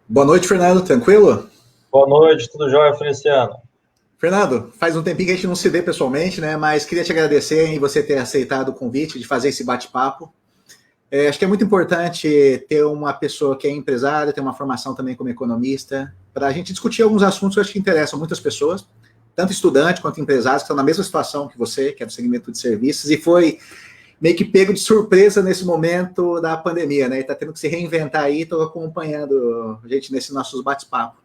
Boa noite, Fernando. Tranquilo? Boa noite, tudo jóia, Feliciano? Fernando, faz um tempinho que a gente não se vê pessoalmente, né? Mas queria te agradecer em você ter aceitado o convite de fazer esse bate-papo. Acho que é muito importante ter uma pessoa que é empresária, ter uma formação também como economista, para a gente discutir alguns assuntos que eu acho que interessam muitas pessoas, tanto estudantes quanto empresários que estão na mesma situação que você, que é do segmento de serviços, e foi meio que pego de surpresa nesse momento da pandemia, né? E está tendo que se reinventar aí, estou acompanhando a gente nesses nossos bate-papos.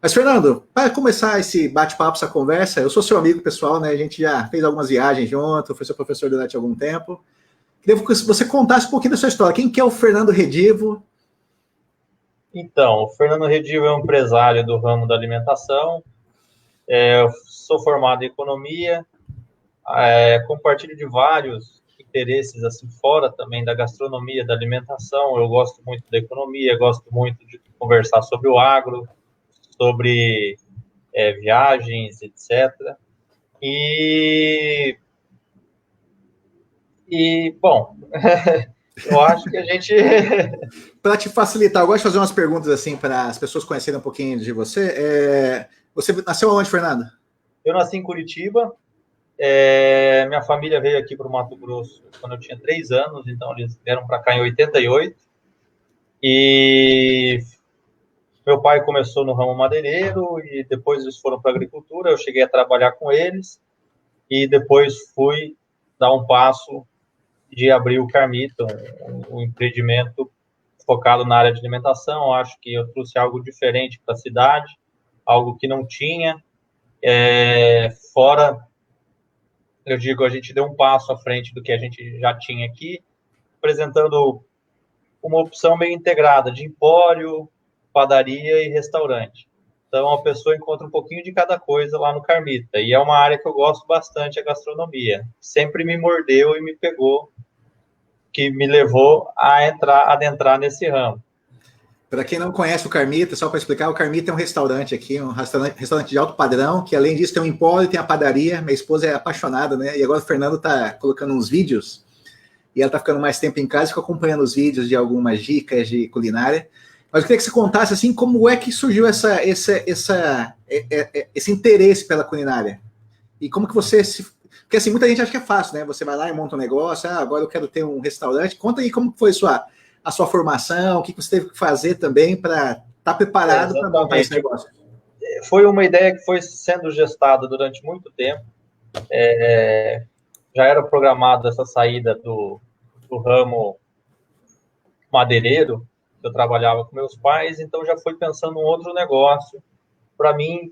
Mas, Fernando, para começar esse bate-papo, essa conversa, eu sou seu amigo pessoal, né? A gente já fez algumas viagens junto, foi seu professor durante algum tempo. Queria que você contasse um pouquinho da sua história. Quem que é o Fernando Redivo? Então, o Fernando Redivo é um empresário do ramo da alimentação, eu sou formado em economia, compartilho de vários interesses assim fora também da gastronomia, da alimentação. Eu gosto muito da economia, gosto muito de conversar sobre o agro, sobre viagens, etc. E, bom, eu acho que a gente Para te facilitar, eu gosto de fazer umas perguntas assim para as pessoas conhecerem um pouquinho de você. Você nasceu onde, Fernando? eu nasci em Curitiba. Minha família veio aqui para o Mato Grosso quando eu tinha 3 anos, então eles vieram para cá em 88. E meu pai começou no ramo madeireiro e depois eles foram para a agricultura. Eu cheguei a trabalhar com eles e depois fui dar um passo de abrir o Carmita, um empreendimento focado na área de alimentação. Acho que eu trouxe algo diferente para a cidade, algo que não tinha. Fora, eu digo, a gente deu um passo à frente do que a gente já tinha aqui, apresentando uma opção meio integrada de empório, padaria e restaurante. Então, a pessoa encontra um pouquinho de cada coisa lá no Carmita. E é uma área que eu gosto bastante, a gastronomia. Sempre me mordeu e me pegou, que me levou a adentrar nesse ramo. Para quem não conhece o Carmita, só para explicar, o Carmita é um restaurante aqui, um restaurante de alto padrão, que além disso tem um empório, tem a padaria. Minha esposa é apaixonada, né? E agora o Fernando está colocando uns vídeos e ela está ficando mais tempo em casa e fica acompanhando os vídeos de algumas dicas de culinária. Mas eu queria que você contasse assim como é que surgiu esse interesse pela culinária. E como que você se. Porque assim, muita gente acha que é fácil, né? Você vai lá e monta um negócio, agora eu quero ter um restaurante. Conta aí como foi a sua formação, o que você teve que fazer também para estar preparado para montar esse Exatamente. negócio. Foi uma ideia que foi sendo gestada durante muito tempo. Já era programada essa saída do ramo madeireiro, que eu trabalhava com meus pais, então já fui pensando em um outro negócio para mim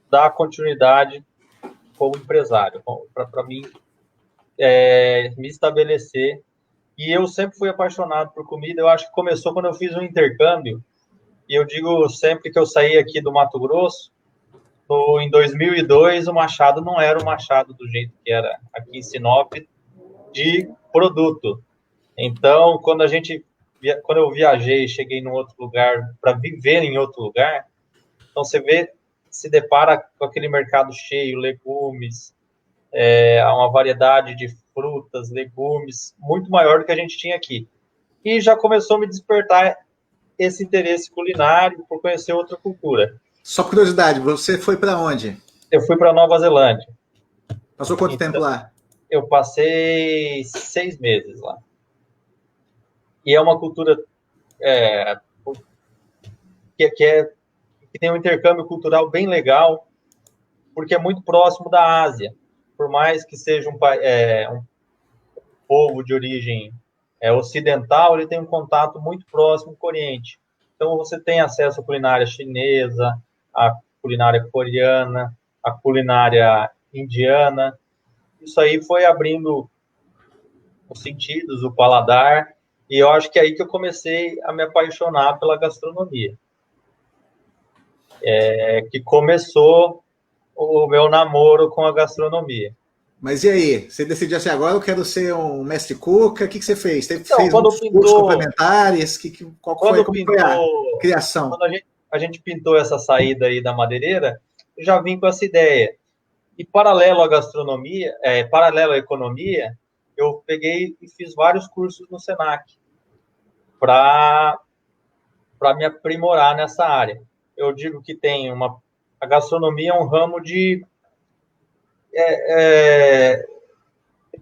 dar continuidade como empresário, para mim me estabelecer. E eu sempre fui apaixonado por comida. Eu acho que começou quando eu fiz um intercâmbio. E eu digo sempre que eu saí aqui do Mato Grosso, em 2002, o Machado não era o Machado do jeito que era aqui em Sinop, de produto. Então, quando eu viajei, cheguei num outro lugar para viver em outro lugar, então você se depara com aquele mercado cheio, legumes, uma variedade de frutas, legumes, muito maior do que a gente tinha aqui. E já começou a me despertar esse interesse culinário por conhecer outra cultura. Só por curiosidade, você foi para onde? Eu fui para Nova Zelândia. Passou quanto tempo Então, lá? eu passei 6 meses lá. E é uma cultura é, que tem um intercâmbio cultural bem legal, porque é muito próximo da Ásia. Por mais que seja um povo de origem ocidental, ele tem um contato muito próximo com o Oriente. Então, você tem acesso à culinária chinesa, à culinária coreana, à culinária indiana. Isso aí foi abrindo os sentidos, o paladar, e eu acho que é aí que eu comecei a me apaixonar pela gastronomia. Que começou o meu namoro com a gastronomia. Mas e aí? Você decidiu assim, agora eu quero ser um mestre cuca? O que você fez? Você Então, fez uns cursos complementares? quando Como foi a pintou, criação? quando a gente pintou essa saída aí da madeireira, eu já vim com essa ideia. E paralelo à gastronomia, paralelo à economia, eu peguei e fiz vários cursos no Senac para para me aprimorar nessa área. Eu digo que a gastronomia é um ramo de...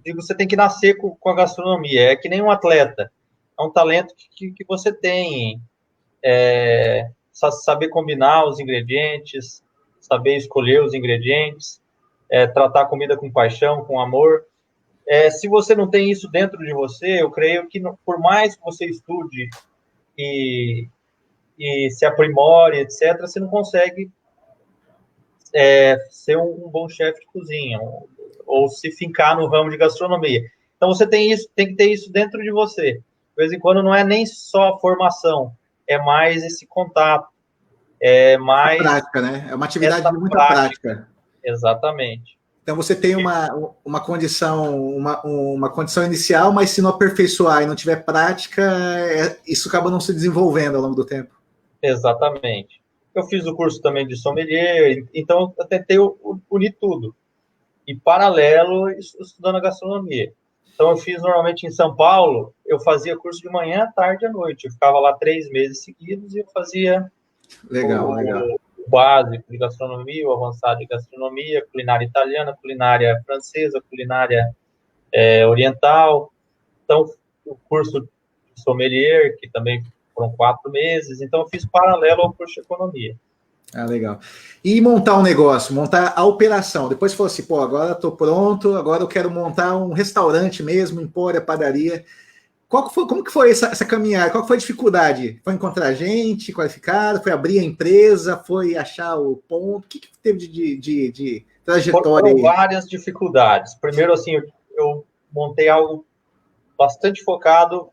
digo, você tem que nascer com a gastronomia, é que nem um atleta, é um talento que você tem, saber combinar os ingredientes, saber escolher os ingredientes, tratar a comida com paixão, com amor. Se você não tem isso dentro de você, eu creio que, por mais que você estude e se aprimore, etc., você não consegue ser um bom chefe de cozinha, ou se fincar no ramo de gastronomia. Então, você tem que ter isso dentro de você. De vez em quando, não é nem só a formação, é mais esse contato, é mais... prática, né? É uma atividade de muita prática. Exatamente. Então, você tem uma condição inicial, mas se não aperfeiçoar e não tiver prática, isso acaba não se desenvolvendo ao longo do tempo. Exatamente. Eu fiz o curso também de sommelier, então eu tentei unir tudo. E, paralelo, estudando a gastronomia. Então, eu fiz normalmente em São Paulo, eu fazia curso de manhã, tarde e à noite. Eu ficava lá 3 meses seguidos e eu fazia legal. O básico de gastronomia, o avançado de gastronomia, culinária italiana, culinária francesa, culinária oriental. Então, o curso de sommelier, que também foram 4 meses. Então, eu fiz paralelo ao curso de economia. Legal. E montar um negócio, montar a operação. Depois falou assim, agora estou pronto, agora eu quero montar um restaurante mesmo, empório, padaria. Como que foi essa caminhada? Qual foi a dificuldade? Foi encontrar gente qualificada? Foi abrir a empresa? Foi achar o ponto? O que teve de trajetória aí? Foram várias dificuldades. Primeiro, assim, eu montei algo bastante focado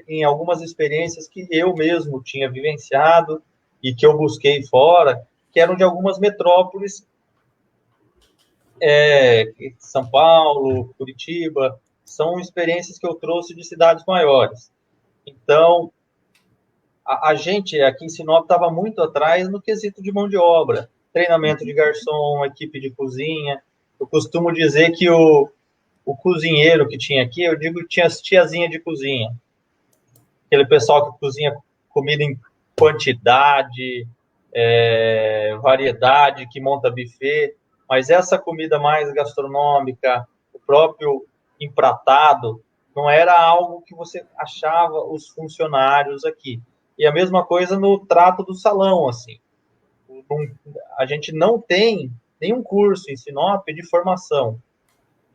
em algumas experiências que eu mesmo tinha vivenciado e que eu busquei fora, que eram de algumas metrópoles, São Paulo, Curitiba, são experiências que eu trouxe de cidades maiores. Então, a gente aqui em Sinop estava muito atrás no quesito de mão de obra, treinamento de garçom, equipe de cozinha. Eu costumo dizer que o cozinheiro que tinha aqui, eu digo que tinha as tiazinha de cozinha, aquele pessoal que cozinha comida em quantidade, variedade, que monta buffet, mas essa comida mais gastronômica, o próprio empratado, não era algo que você achava os funcionários aqui. E a mesma coisa no trato do salão, assim. A gente não tem nenhum curso em Sinop de formação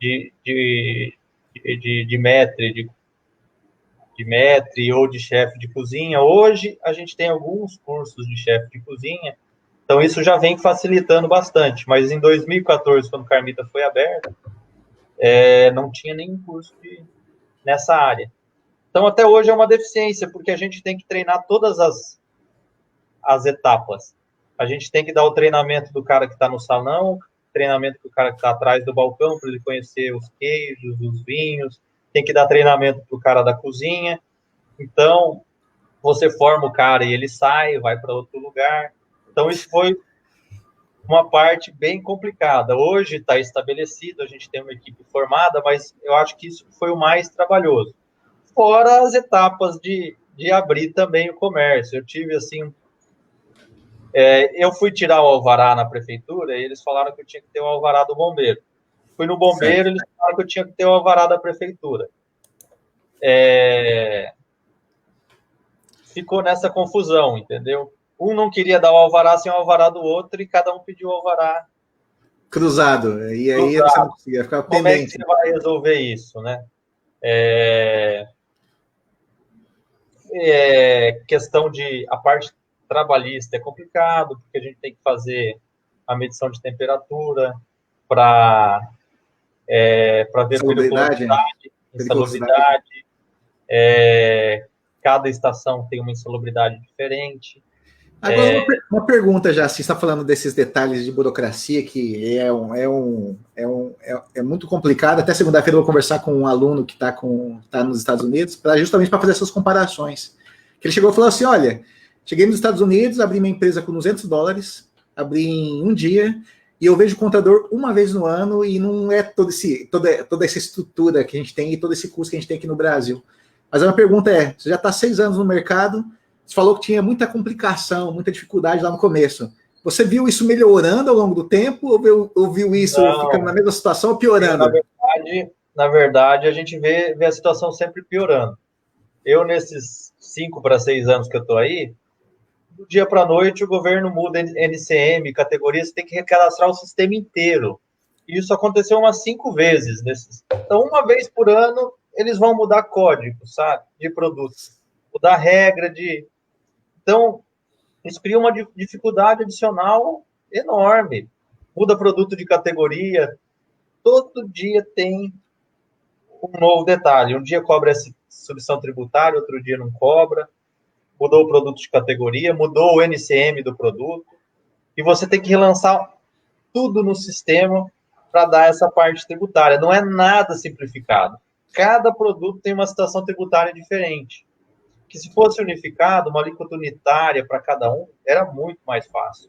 de maître, de maître ou de chefe de cozinha. Hoje, a gente tem alguns cursos de chefe de cozinha, então isso já vem facilitando bastante. Mas em 2014, quando Carmita foi aberta, não tinha nenhum curso nessa área. Então, até hoje é uma deficiência, porque a gente tem que treinar todas as etapas. A gente tem que dar o treinamento do cara que está no salão, treinamento do cara que está atrás do balcão, para ele conhecer os queijos, os vinhos, tem que dar treinamento para o cara da cozinha. Então, você forma o cara e ele sai, vai para outro lugar. Então, isso foi uma parte bem complicada. Hoje está estabelecido, a gente tem uma equipe formada, mas eu acho que isso foi o mais trabalhoso. Fora as etapas de abrir também o comércio. Eu tive, assim... eu fui tirar o alvará na prefeitura e eles falaram que eu tinha que ter o alvará do bombeiro. Fui no bombeiro, certo. Eles falaram que eu tinha que ter o alvará da prefeitura. Ficou nessa confusão, entendeu? Um não queria dar o alvará sem o alvará do outro e cada um pediu o alvará cruzado. E aí você não conseguia ficar pendente. Como é que você vai resolver isso, né? Questão de... A parte trabalhista é complicado, porque a gente tem que fazer a medição de temperatura para ver insalubridade. Cada estação tem uma insalubridade diferente. Agora, uma pergunta já, você está falando desses detalhes de burocracia, que é muito complicado. Até segunda-feira eu vou conversar com um aluno que está nos Estados Unidos, justamente para fazer essas comparações. Que ele chegou e falou assim, olha, cheguei nos Estados Unidos, abri minha empresa com $200, abri em um dia, e eu vejo o contador uma vez no ano, e não é toda essa estrutura que a gente tem, e todo esse custo que a gente tem aqui no Brasil. Mas a minha pergunta você já está 6 anos no mercado, Você falou que tinha muita complicação, muita dificuldade lá no começo. Você viu isso melhorando ao longo do tempo ou viu isso ficando na mesma situação ou piorando? Na verdade, a gente vê a situação sempre piorando. Eu, nesses 5 para 6 anos que eu estou aí, do dia para a noite o governo muda NCM, categorias, tem que recadastrar o sistema inteiro. E isso aconteceu umas 5 vezes. Então, uma vez por ano, eles vão mudar código, sabe? De produtos. Mudar regra de... Então, isso cria uma dificuldade adicional enorme. Muda produto de categoria. Todo dia tem um novo detalhe. Um dia cobra essa substituição tributária, outro dia não cobra. Mudou o produto de categoria, mudou o NCM do produto. E você tem que relançar tudo no sistema para dar essa parte tributária. Não é nada simplificado. Cada produto tem uma situação tributária diferente. Que se fosse unificado, uma alíquota unitária para cada um, era muito mais fácil.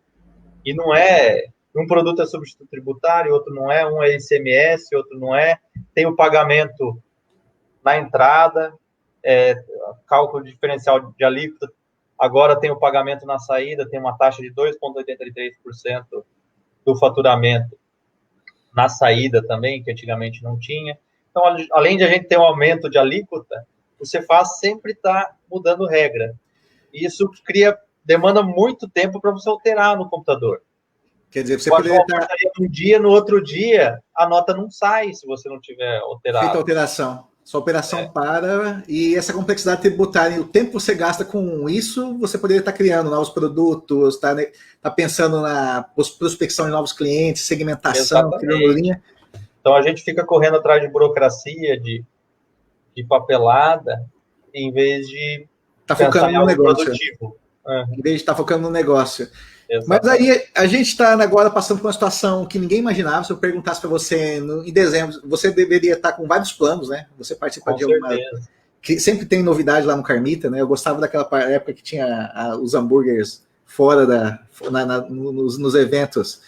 E não é... Um produto é substituto tributário, outro não é, um é ICMS, outro não é. Tem o pagamento na entrada, cálculo diferencial de alíquota. Agora tem o pagamento na saída, tem uma taxa de 2,83% do faturamento na saída também, que antigamente não tinha. Então, além de a gente ter um aumento de alíquota, o Cefaz sempre está mudando regra. E isso demanda muito tempo para você alterar no computador. Quer dizer, você poderia estar... Um dia, no outro dia, a nota não sai se você não tiver alterado. Feita a alteração. Sua operação para, e essa complexidade tributária, o tempo que você gasta com isso, você poderia estar criando novos produtos, tá pensando na prospecção de novos clientes, segmentação, criando linha. Então a gente fica correndo atrás de burocracia, de papelada, em vez de tá focando no negócio. Produtivo. Em vez de estar focando no negócio. Exatamente. Mas aí a gente está agora passando por uma situação que ninguém imaginava. Se eu perguntasse para você em dezembro, você deveria estar com vários planos, né? Você participa de alguma... Que sempre tem novidade lá no Carmita, né? Eu gostava daquela época que tinha os hambúrgueres fora nos eventos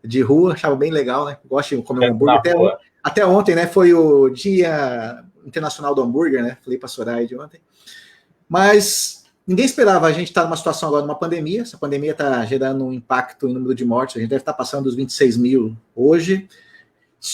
de rua, achava bem legal, né? Gosto de comer um hambúrguer. Até ontem, né? Foi o Dia Internacional do Hambúrguer, né? Falei para a Soraya de ontem. Mas... Ninguém esperava a gente estar numa situação agora, numa pandemia. Essa pandemia está gerando um impacto em número de mortes. A gente deve estar passando dos 26 mil hoje.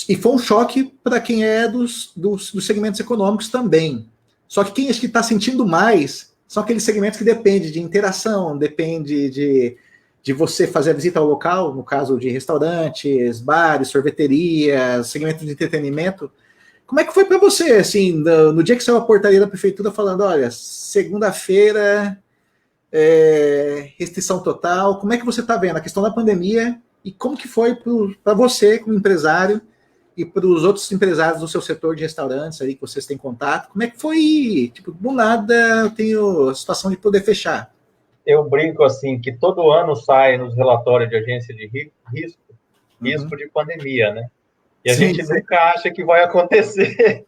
E foi um choque para quem é dos segmentos econômicos também. Só que quem acho que está sentindo mais são aqueles segmentos que dependem de interação, depende de você fazer a visita ao local, no caso de restaurantes, bares, sorveterias, segmento de entretenimento. Como é que foi para você, assim, no dia que saiu a portaria da prefeitura falando, olha, segunda-feira, restrição total, como é que você está vendo a questão da pandemia e como que foi para você, como empresário, e para os outros empresários do seu setor de restaurantes aí que vocês têm contato, como é que foi? Tipo, do nada eu tenho a situação de poder fechar. Eu brinco assim, que todo ano sai nos relatórios de agência de risco de pandemia, né? E a gente nunca acha que vai acontecer.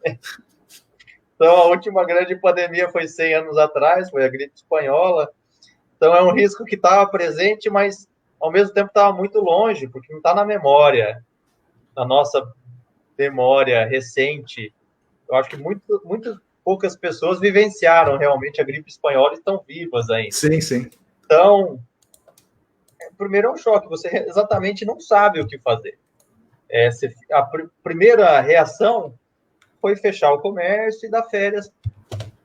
Então, a última grande pandemia foi 100 anos atrás, foi a gripe espanhola. Então, é um risco que estava presente, mas, ao mesmo tempo, estava muito longe, porque não está na memória, na nossa memória recente. Eu acho que muito poucas pessoas vivenciaram realmente a gripe espanhola e estão vivas ainda. Sim, sim. Então, primeiro é um choque, você exatamente não sabe o que fazer. A primeira reação foi fechar o comércio e dar férias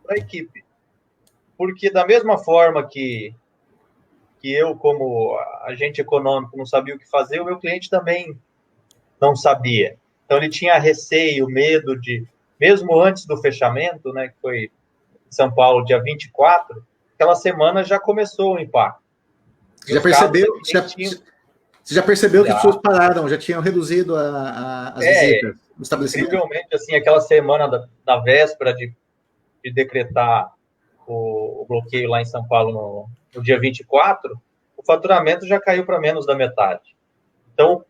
para a equipe. Porque da mesma forma que eu, como agente econômico, não sabia o que fazer, o meu cliente também não sabia. Então, ele tinha receio, medo de... Mesmo antes do fechamento, né, que foi em São Paulo, dia 24, aquela semana já começou o impacto. Já percebeu... Você já percebeu que as pessoas pararam, já tinham reduzido as visitas no estabelecimento? Incrivelmente, assim, aquela semana da véspera de decretar o bloqueio lá em São Paulo no dia 24, o faturamento já caiu para menos da metade. Então,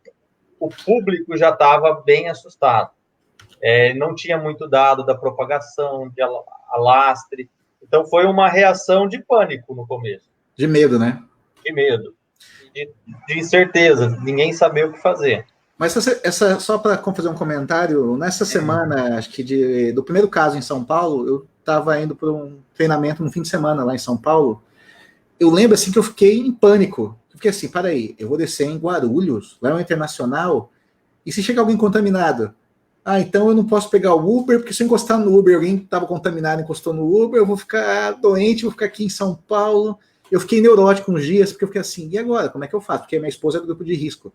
o público já estava bem assustado. Não tinha muito dado da propagação, de alastre. Então, foi uma reação de pânico no começo. De medo, né? De medo. De incerteza, ninguém sabia o que fazer. Mas só para fazer um comentário, nessa semana, acho que do primeiro caso em São Paulo, eu estava indo para um treinamento no fim de semana lá em São Paulo, eu lembro assim que eu fiquei em pânico. Eu fiquei assim, peraí, eu vou descer em Guarulhos, lá no Internacional, e se chega alguém contaminado? Ah, então eu não posso pegar o Uber, porque se eu encostar no Uber, alguém estava contaminado encostou no Uber, eu vou ficar doente, vou ficar aqui em São Paulo. Eu fiquei neurótico uns dias, porque eu fiquei assim, e agora? Como é que eu faço? Porque minha esposa é do grupo de risco.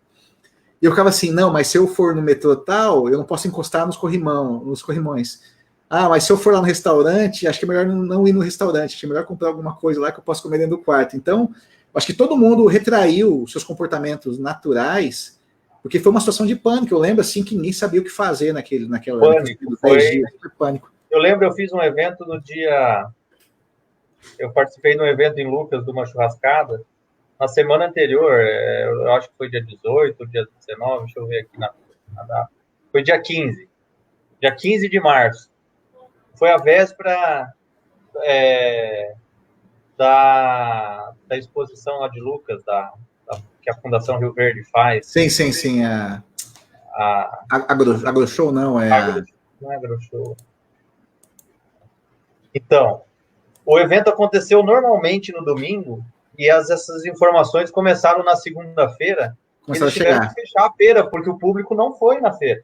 E eu ficava assim, não, mas se eu for no metrô tal, eu não posso encostar nos corrimões. Ah, mas se eu for lá no restaurante, acho que é melhor não ir no restaurante, acho que é melhor comprar alguma coisa lá que eu posso comer dentro do quarto. Então, acho que todo mundo retraiu seus comportamentos naturais, porque foi uma situação de pânico. Eu lembro assim que ninguém sabia o que fazer naqueles Pânico. 10 dias. Foi pânico. Eu lembro, eu fiz um evento no dia. Eu participei de um evento em Lucas, de uma churrascada. Na semana anterior, eu acho que foi dia 18, dia 19, deixa eu ver aqui na data. Foi dia 15. Dia 15 de março. Foi a véspera da exposição lá de Lucas, que a Fundação Rio Verde faz. Sim. AgroShow não, Não é AgroShow. Então, o evento aconteceu normalmente no domingo e essas informações começaram na segunda-feira. Eles tiveram que fechar a feira, porque o público não foi na feira.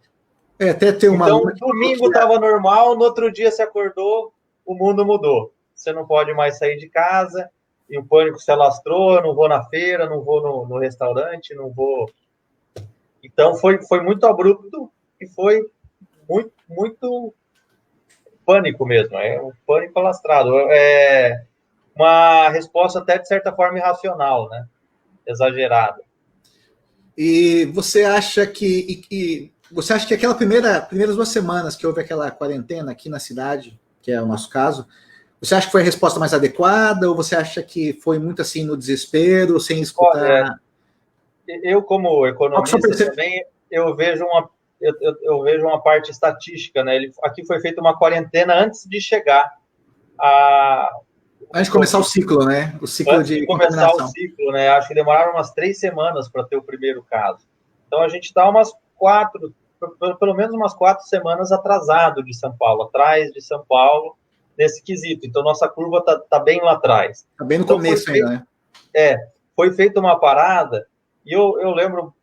Até ter uma... Então, domingo estava normal, no outro dia se acordou, o mundo mudou. Você não pode mais sair de casa, e o pânico se alastrou, não vou na feira, não vou no restaurante, não vou... Então, foi muito abrupto e foi muito pânico mesmo, é um pânico alastrado. É uma resposta até, de certa forma, irracional, né? Exagerada. E você acha que aquelas primeiras 2 semanas que houve aquela quarentena aqui na cidade, que é o nosso caso, você acha que foi a resposta mais adequada ou você acha que foi muito assim no desespero, sem escutar? Olha, eu como economista também, eu vejo uma parte estatística, né? Aqui foi feita uma quarentena antes de chegar antes de começar o ciclo, né? O ciclo antes de começar o ciclo, né? Acho que demoraram umas 3 semanas para ter o primeiro caso. Então a gente está pelo menos umas 4 semanas atrasado de São Paulo, atrás de São Paulo, nesse quesito. Então nossa curva tá bem lá atrás. Está bem no começo ainda, né? Foi feita uma parada, e eu lembro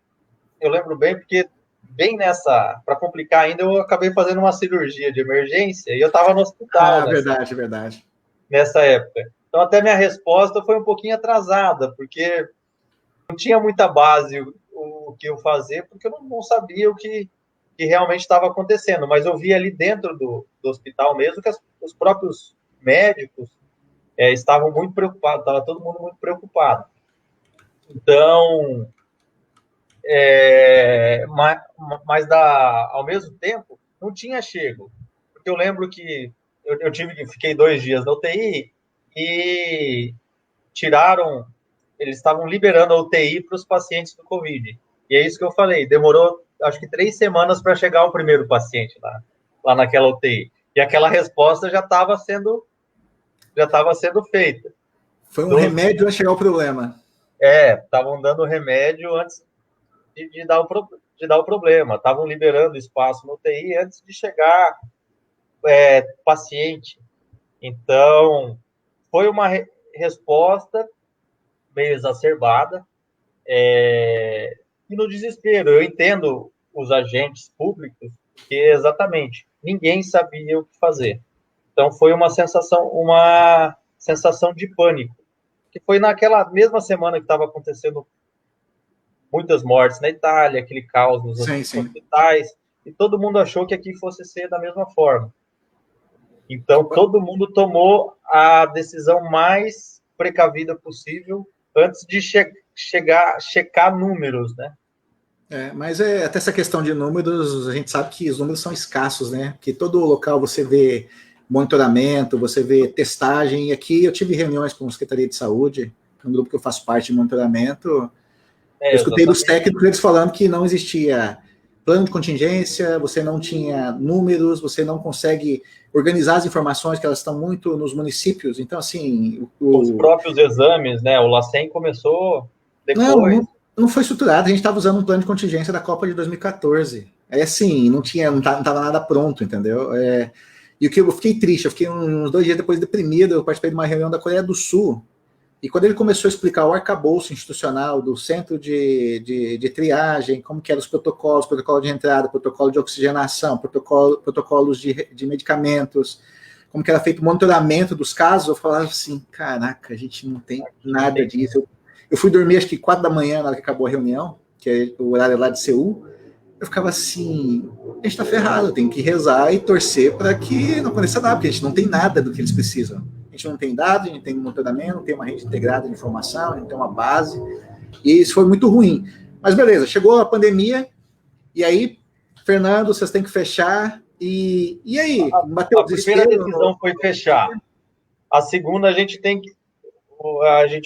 bem, porque bem para complicar ainda, eu acabei fazendo uma cirurgia de emergência e eu estava no hospital. Verdade. Nessa época. Então, até minha resposta foi um pouquinho atrasada, porque não tinha muita base o que eu fazer, porque eu não sabia o que realmente estava acontecendo. Mas eu vi ali dentro do hospital mesmo que os próprios médicos estavam muito preocupados, estava todo mundo muito preocupado. Então, mas ao mesmo tempo, não tinha chego. Porque eu lembro que fiquei 2 dias na UTI e eles estavam liberando a UTI para os pacientes do Covid. E é isso que eu falei, demorou acho que 3 semanas para chegar o primeiro paciente lá naquela UTI. E aquela resposta já estava sendo feita. Foi um remédio antes de chegar o problema. Estavam dando remédio antes de dar o problema. Estavam liberando espaço no UTI antes de chegar paciente. Então, foi uma resposta meio exacerbada e no desespero. Eu entendo os agentes públicos que exatamente ninguém sabia o que fazer. Então, foi uma sensação de pânico, que foi naquela mesma semana que estava acontecendo muitas mortes na Itália, aquele caos nos hospitais, e todo mundo achou que aqui fosse ser da mesma forma. Então, todo mundo tomou a decisão mais precavida possível antes de checar números, né? Mas até essa questão de números, a gente sabe que os números são escassos, né? Porque todo local você vê monitoramento, você vê testagem, e aqui eu tive reuniões com a Secretaria de Saúde, um grupo que eu faço parte de monitoramento, eu escutei dos técnicos eles falando que não existia plano de contingência, você não tinha números, você não consegue organizar as informações, que elas estão muito nos municípios. Então, assim... Os próprios exames, né? O LACEN começou depois. Não foi estruturado. A gente estava usando um plano de contingência da Copa de 2014. Assim, não estava nada pronto, entendeu? E o que eu fiquei triste, eu fiquei uns 2 dias depois deprimido, eu participei de uma reunião da Coreia do Sul, E quando ele começou a explicar o arcabouço institucional do centro de triagem, como que eram os protocolos, protocolo de entrada, protocolo de oxigenação, protocolos de medicamentos, como que era feito o monitoramento dos casos, eu falava assim, caraca, a gente não tem nada disso. Eu fui dormir acho que 4 da manhã, na hora que acabou a reunião, que é o horário lá de Seul, eu ficava assim, a gente tá ferrado, tem que rezar e torcer para que não aconteça nada, porque a gente não tem nada do que eles precisam. A gente não tem dados, a gente tem monitoramento, não tem uma rede integrada de informação, a gente tem uma base, e isso foi muito ruim. Mas beleza, chegou a pandemia, e aí, Fernando, vocês têm que fechar, e aí? Bateu a primeira decisão foi fechar. A segunda, a gente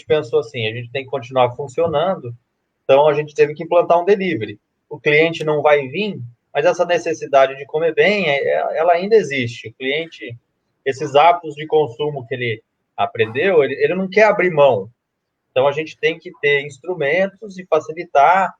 pensou assim, a gente tem que continuar funcionando, então a gente teve que implantar um delivery. O cliente não vai vir, mas essa necessidade de comer bem, ela ainda existe. O cliente, esses hábitos de consumo que ele aprendeu, ele não quer abrir mão. Então, a gente tem que ter instrumentos e facilitar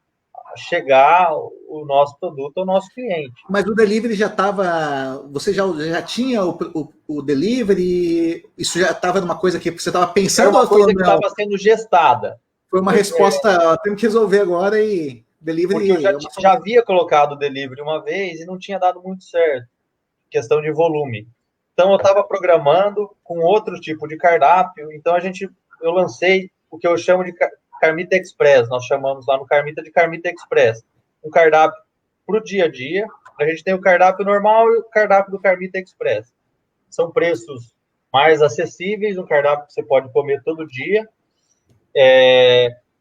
chegar o nosso produto ao nosso cliente. Mas o delivery já estava... Você já tinha o delivery? Isso já estava numa coisa que você estava pensando? Era uma coisa que estava sendo gestada. Foi uma resposta, temos que resolver agora e... Delivery, porque eu já havia colocado o delivery uma vez e não tinha dado muito certo, questão de volume. Então, eu estava programando com outro tipo de cardápio, então eu lancei o que eu chamo de Carmita Express, nós chamamos lá no Carmita de Carmita Express, um cardápio para o dia a dia, a gente tem o cardápio normal e o cardápio do Carmita Express. São preços mais acessíveis, um cardápio que você pode comer todo dia,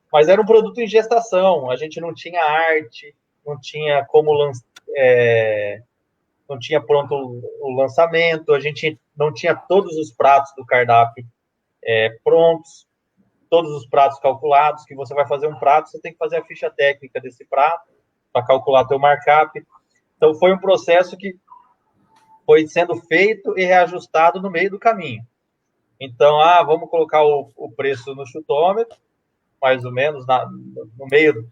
mas era um produto em gestação, a gente não tinha arte, não tinha como não tinha pronto o lançamento, a gente não tinha todos os pratos do cardápio prontos, todos os pratos calculados, que você vai fazer um prato, você tem que fazer a ficha técnica desse prato, para calcular teu markup. Então, foi um processo que foi sendo feito e reajustado no meio do caminho. Então, vamos colocar o preço no chutômetro, mais ou menos, no meio,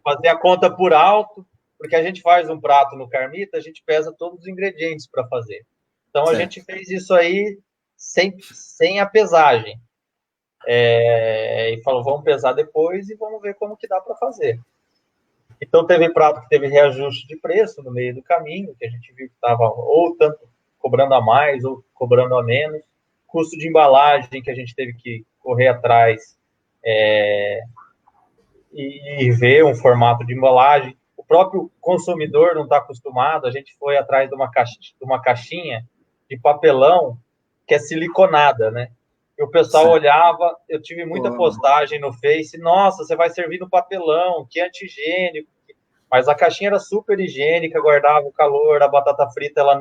fazer a conta por alto, porque a gente faz um prato no Carmita, a gente pesa todos os ingredientes para fazer. Então, certo. A gente fez isso aí sem a pesagem. E falou, vamos pesar depois e vamos ver como que dá para fazer. Então, teve prato que teve reajuste de preço no meio do caminho, que a gente viu que estava ou tanto cobrando a mais ou cobrando a menos. Custo de embalagem, que a gente teve que correr atrás e ver um formato de embalagem. O próprio consumidor não está acostumado, a gente foi atrás de uma caixinha de papelão que é siliconada, né? E o pessoal olhava, eu tive muita postagem no Face, nossa, você vai servir no papelão, que anti-higiênico. Mas a caixinha era super higiênica, guardava o calor, a batata frita ela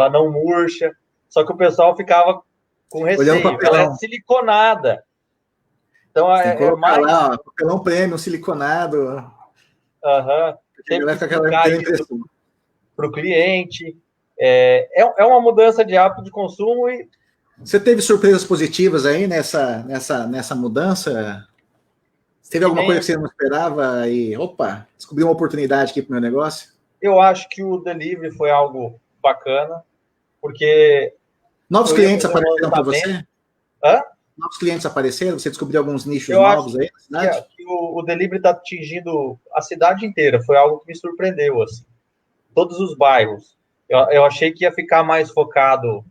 não murcha. Só que o pessoal ficava com receio, ela é siliconada. Então, mais... lá, papelão premium, siliconado. Tem que explicar isso para o cliente. É uma mudança de hábito de consumo e... Você teve surpresas positivas aí nessa mudança? Teve alguma coisa que você não esperava e, opa, descobri uma oportunidade aqui para o meu negócio? Eu acho que o delivery foi algo bacana, porque... Novos clientes apareceram para você? Novos clientes apareceram? Você descobriu alguns nichos novos aí na cidade? Que o delivery está atingindo a cidade inteira, foi algo que me surpreendeu, assim. Todos os bairros. Eu achei que ia ficar mais focado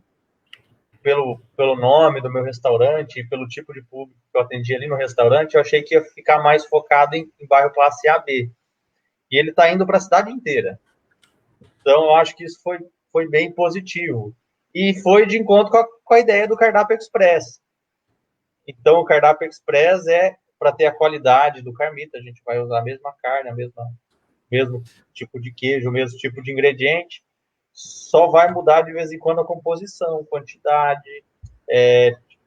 pelo nome do meu restaurante e pelo tipo de público que eu atendi ali no restaurante, eu achei que ia ficar mais focado em bairro classe A, B. E ele está indo para a cidade inteira. Então, eu acho que isso foi bem positivo. E foi de encontro com a ideia do Cardápio Express. Então, o Cardápio Express é para ter a qualidade do Carmita, a gente vai usar a mesma carne, mesmo tipo de queijo, o mesmo tipo de ingrediente, só vai mudar de vez em quando a composição, quantidade,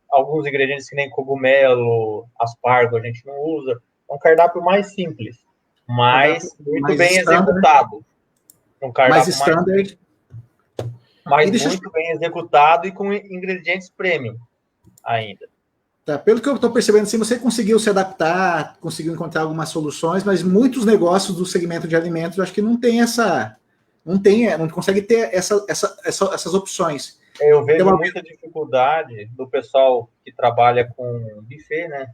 alguns ingredientes que nem cogumelo, aspargo a gente não usa. É um cardápio mais simples, mas muito bem executado. Um cardápio mais standard. Mas muito bem executado e com ingredientes premium ainda. Tá, pelo que eu estou percebendo, assim, você conseguiu se adaptar, conseguiu encontrar algumas soluções, mas muitos negócios do segmento de alimentos, eu acho que não tem não consegue ter essas opções. Eu vejo muita dificuldade do pessoal que trabalha com buffet, né?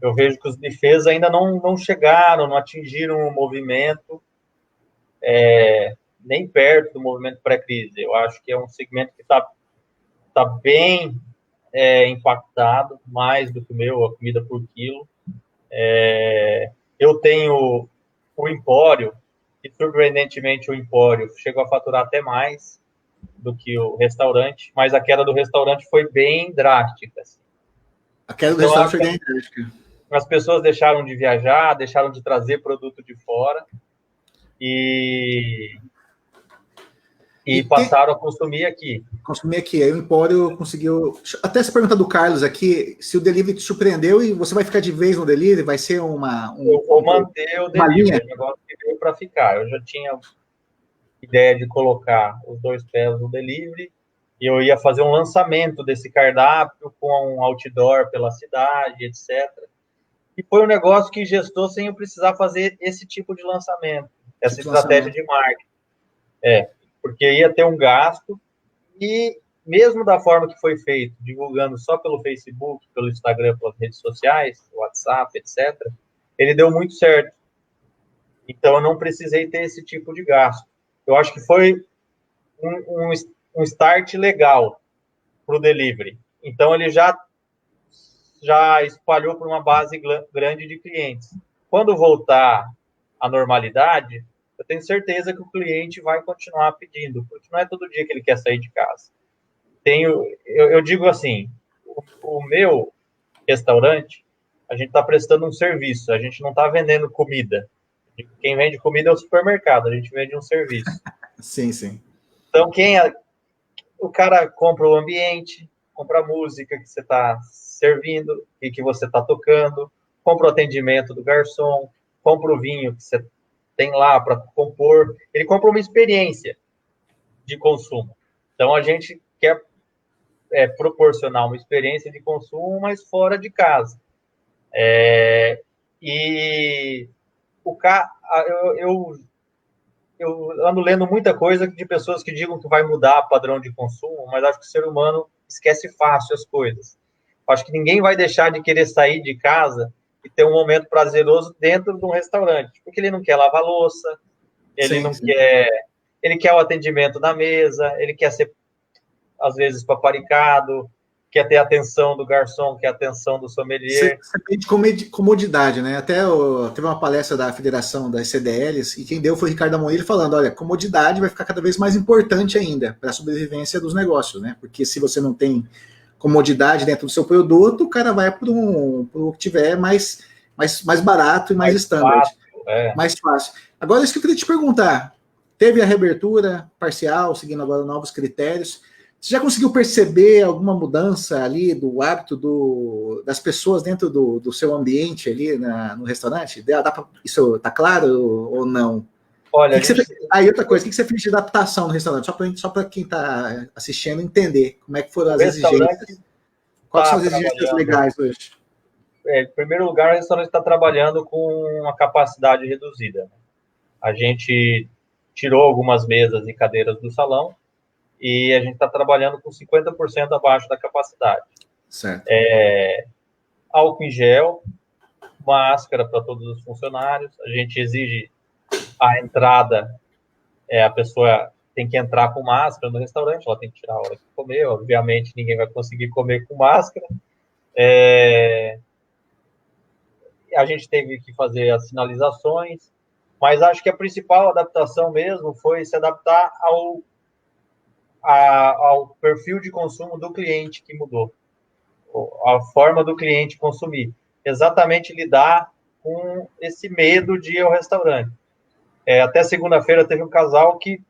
Eu vejo que os buffets ainda não chegaram, não atingiram o movimento, nem perto do movimento pré-crise. Eu acho que é um segmento que tá bem impactado, mais do que o meu, a comida por quilo. Eu tenho o Empório, e surpreendentemente o Empório chegou a faturar até mais do que o restaurante, mas a queda do restaurante foi bem drástica. Assim. A queda do restaurante foi bem drástica. As pessoas deixaram de viajar, deixaram de trazer produto de fora e passaram a consumir aqui. Consumir aqui. Aí o Empório conseguiu... Até essa pergunta do Carlos aqui, se o delivery te surpreendeu e você vai ficar de vez no delivery, vai ser eu vou manter o delivery, é um negócio que veio para ficar. Eu já tinha ideia de colocar os 2 pés no delivery e eu ia fazer um lançamento desse cardápio com um outdoor pela cidade, etc. E foi um negócio que gestou sem eu precisar fazer esse tipo de lançamento, essa estratégia de marketing. Porque ia ter um gasto e mesmo da forma que foi feito, divulgando só pelo Facebook, pelo Instagram, pelas redes sociais, WhatsApp, etc., ele deu muito certo. Então, eu não precisei ter esse tipo de gasto. Eu acho que foi um start legal para o delivery. Então, ele já espalhou por uma base grande de clientes. Quando voltar à normalidade, eu tenho certeza que o cliente vai continuar pedindo, porque não é todo dia que ele quer sair de casa. Eu digo assim, o meu restaurante, a gente está prestando um serviço, a gente não está vendendo comida. Quem vende comida é o supermercado, a gente vende um serviço. Sim, sim. Então, o cara compra o ambiente, compra a música que você está servindo e que você está tocando, compra o atendimento do garçom, compra o vinho que você tem lá para compor. Ele compra uma experiência de consumo. Então, a gente quer proporcionar uma experiência de consumo, mas fora de casa. E eu ando lendo muita coisa de pessoas que digam que vai mudar padrão de consumo, mas acho que o ser humano esquece fácil as coisas. Acho que ninguém vai deixar de querer sair de casa e ter um momento prazeroso dentro de um restaurante, porque ele não quer lavar louça, ele quer o atendimento na mesa, ele quer ser, às vezes, paparicado, quer ter a atenção do garçom, quer a atenção do sommelier. Você pede comodidade, né? Até teve uma palestra da Federação das CDLs e quem deu foi o Ricardo Amorim falando, olha, comodidade vai ficar cada vez mais importante ainda para a sobrevivência dos negócios, né? Porque se você não tem comodidade dentro do seu produto, o cara vai para o que tiver mais barato e mais standard. Mais fácil. Agora, isso que eu queria te perguntar. Teve a reabertura parcial, seguindo agora novos critérios. Você já conseguiu perceber alguma mudança ali do hábito das pessoas dentro do seu ambiente ali no restaurante? Isso está claro ou não? Olha, outra coisa, o que você fez de adaptação no restaurante? Só para quem está assistindo entender como é que foram as exigências. Quais são as exigências legais hoje? Em primeiro lugar, o restaurante está trabalhando com uma capacidade reduzida. A gente tirou algumas mesas e cadeiras do salão e a gente está trabalhando com 50% abaixo da capacidade. Certo. Álcool em gel, máscara para todos os funcionários. A gente exige a entrada, a pessoa tem que entrar com máscara no restaurante, ela tem que tirar a hora de comer, obviamente ninguém vai conseguir comer com máscara. A gente teve que fazer as sinalizações, mas acho que a principal adaptação mesmo foi se adaptar ao perfil de consumo do cliente que mudou, a forma do cliente consumir, exatamente lidar com esse medo de ir ao restaurante. Até segunda-feira teve um casal que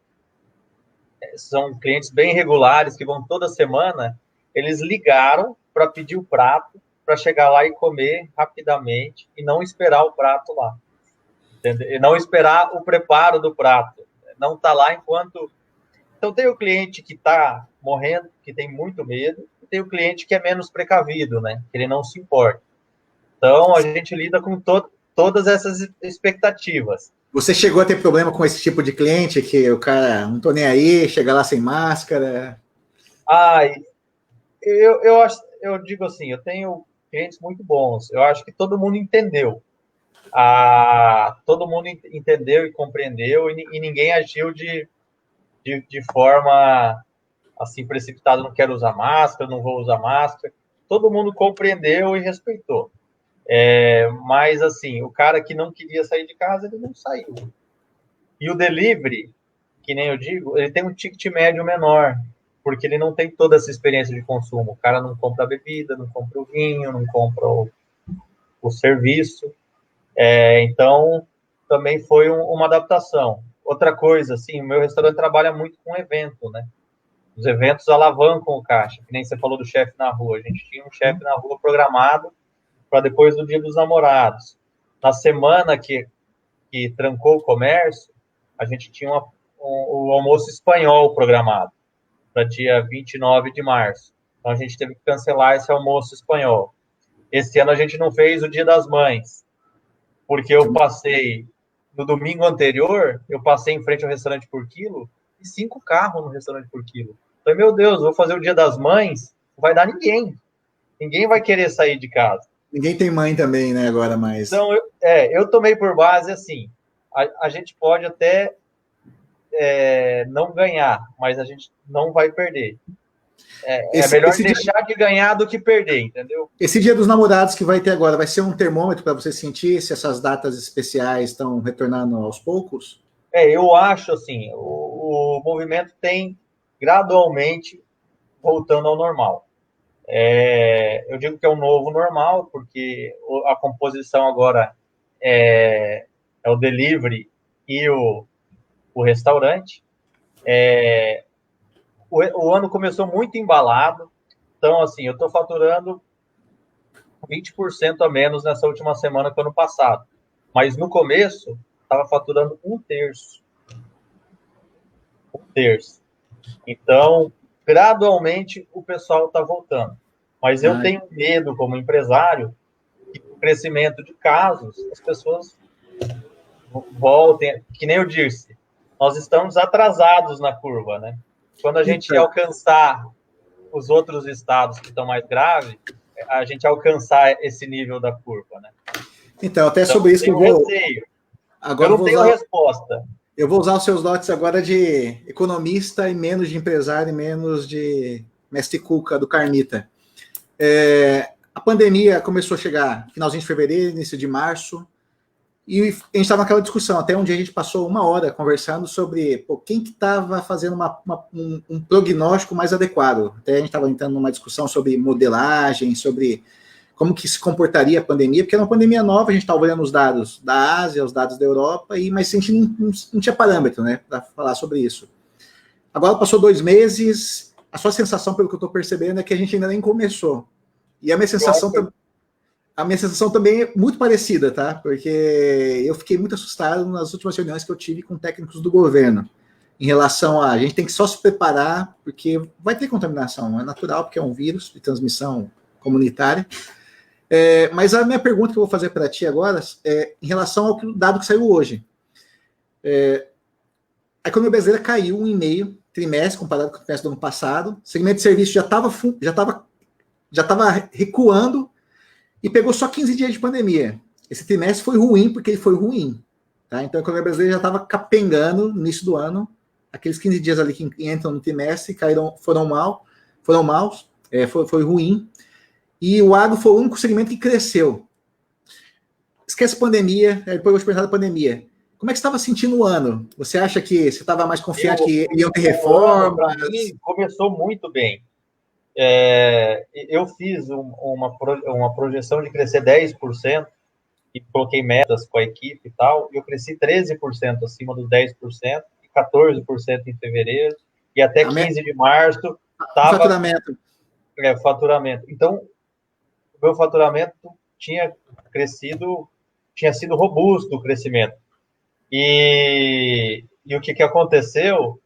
são clientes bem regulares, que vão toda semana, eles ligaram para pedir o prato, para chegar lá e comer rapidamente e não esperar o prato lá. Entendeu? E não esperar o preparo do prato. Não estar lá enquanto... Então, tem o cliente que está morrendo, que tem muito medo, e tem o cliente que é menos precavido, né? Que ele não se importa. Então, a gente lida com todas essas expectativas. Você chegou a ter problema com esse tipo de cliente, que o cara não tô nem aí, chega lá sem máscara? Ah, eu digo assim, eu tenho clientes muito bons. Eu acho que todo mundo entendeu. Todo mundo entendeu e compreendeu e ninguém agiu de forma assim precipitada. Não quero usar máscara, não vou usar máscara. Todo mundo compreendeu e respeitou. Mas assim, o cara que não queria sair de casa, ele não saiu. E o delivery, que nem eu digo, ele tem um ticket médio menor, porque ele não tem toda essa experiência de consumo. O cara não compra a bebida, não compra o vinho, não compra o serviço. Então, também foi uma adaptação. Outra coisa, assim, o meu restaurante trabalha muito com evento, né? Os eventos alavancam o caixa, que nem você falou do chefe na rua. A gente tinha um chefe na rua programado para depois do Dia dos Namorados. Na semana que trancou o comércio, a gente tinha o almoço espanhol programado para dia 29 de março. Então, a gente teve que cancelar esse almoço espanhol. Esse ano a gente não fez o Dia das Mães, porque eu passei, no domingo anterior, eu passei em frente ao restaurante por quilo e 5 carros no restaurante por quilo. Falei, meu Deus, vou fazer o Dia das Mães, não vai dar ninguém. Ninguém vai querer sair de casa. Ninguém tem mãe também, né, agora mais. Então, eu tomei por base assim, a gente pode até não ganhar, mas a gente não vai perder. É melhor deixar de ganhar do que perder, entendeu? Esse Dia dos Namorados que vai ter agora, vai ser um termômetro para você sentir se essas datas especiais estão retornando aos poucos? Eu acho assim, o movimento tem gradualmente voltando ao normal. Eu digo que é um novo normal, porque a composição agora é o delivery e o restaurante. O ano começou muito embalado, então, assim, eu estou faturando 20% a menos nessa última semana que o ano passado. Mas no começo, estava faturando um terço. Um terço. Então, gradualmente, o pessoal está voltando. Mas eu tenho medo, como empresário, que o crescimento de casos, as pessoas voltem. Que nem eu disse, nós estamos atrasados na curva, né? Quando a gente alcançar os outros estados que estão mais graves, a gente alcançar esse nível da curva, né? Então, até sobre isso que eu vou... Receio. Agora eu não tenho resposta. Eu vou usar os seus dotes agora de economista e menos de empresário e menos de mestre Cuca do Carmita. A pandemia começou a chegar finalzinho de fevereiro, início de março, e a gente estava naquela discussão, até um dia a gente passou 1 hora conversando sobre quem que estava fazendo um prognóstico mais adequado. Até a gente estava entrando numa discussão sobre modelagem, sobre como que se comportaria a pandemia, porque era uma pandemia nova, a gente estava olhando os dados da Ásia, os dados da Europa, mas a gente não tinha parâmetro, né, para falar sobre isso. Agora passou 2 meses, a sua sensação, pelo que eu estou percebendo, é que a gente ainda nem começou. E a minha sensação também é muito parecida, tá? Porque eu fiquei muito assustado nas últimas reuniões que eu tive com técnicos do governo, em relação a gente tem que só se preparar, porque vai ter contaminação, é natural, porque é um vírus de transmissão comunitária. Mas a minha pergunta que eu vou fazer para ti agora é em relação ao dado que saiu hoje. A economia brasileira caiu 1,5 trimestre comparado com o trimestre do ano passado. O segmento de serviço já estava recuando e pegou só 15 dias de pandemia. Esse trimestre foi ruim porque ele foi ruim. Tá? Então a economia brasileira já estava capengando no início do ano. Aqueles 15 dias ali que entram no trimestre foram maus, foi ruim. E o agro foi o único segmento que cresceu. Esquece a pandemia, depois eu vou te perguntar da pandemia. Como é que você estava sentindo o ano? Você acha que você estava mais confiante que iam ter reformas? Para mim, começou muito bem. Eu fiz uma projeção de crescer 10% e coloquei metas com a equipe e tal, e eu cresci 13% acima dos 10%, e 14% em fevereiro, e até 15 de março estava... Faturamento. Então, o meu faturamento tinha sido robusto o crescimento. E o que aconteceu,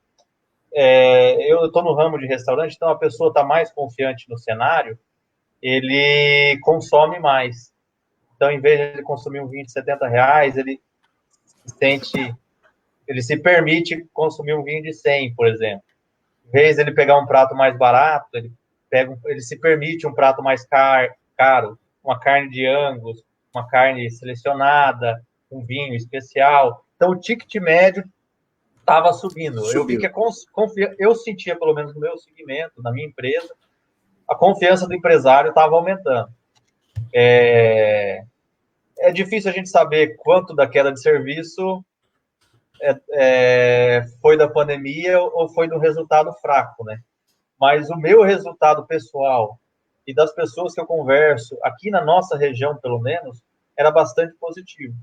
eu estou no ramo de restaurante, então a pessoa está mais confiante no cenário, ele consome mais. Então, em vez de ele consumir um vinho de R$70, ele se permite consumir um vinho de 100, por exemplo. Em vez dele pegar um prato mais barato, ele se permite um prato mais caro, uma carne de Angus, uma carne selecionada, um vinho especial. Então, o ticket médio estava subindo. Subiu. Eu vi que eu sentia, pelo menos no meu segmento, na minha empresa, a confiança do empresário estava aumentando. É difícil a gente saber quanto da queda de serviço foi da pandemia ou foi do resultado fraco, né? Mas o meu resultado pessoal e das pessoas que eu converso, aqui na nossa região, pelo menos, era bastante positivo.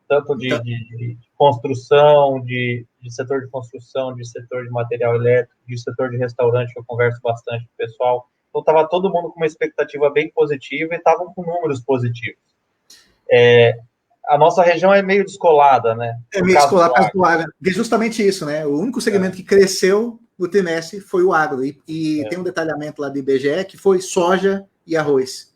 Tanto de construção, de setor de construção, de setor de material elétrico, de setor de restaurante, que eu converso bastante com o pessoal. Então, estava todo mundo com uma expectativa bem positiva e estavam com números positivos. A nossa região é meio descolada, né? É meio descolada por causa do agro. É justamente isso, né? O único segmento que cresceu no trimestre foi o agro. E tem um detalhamento lá do IBGE que foi soja e arroz.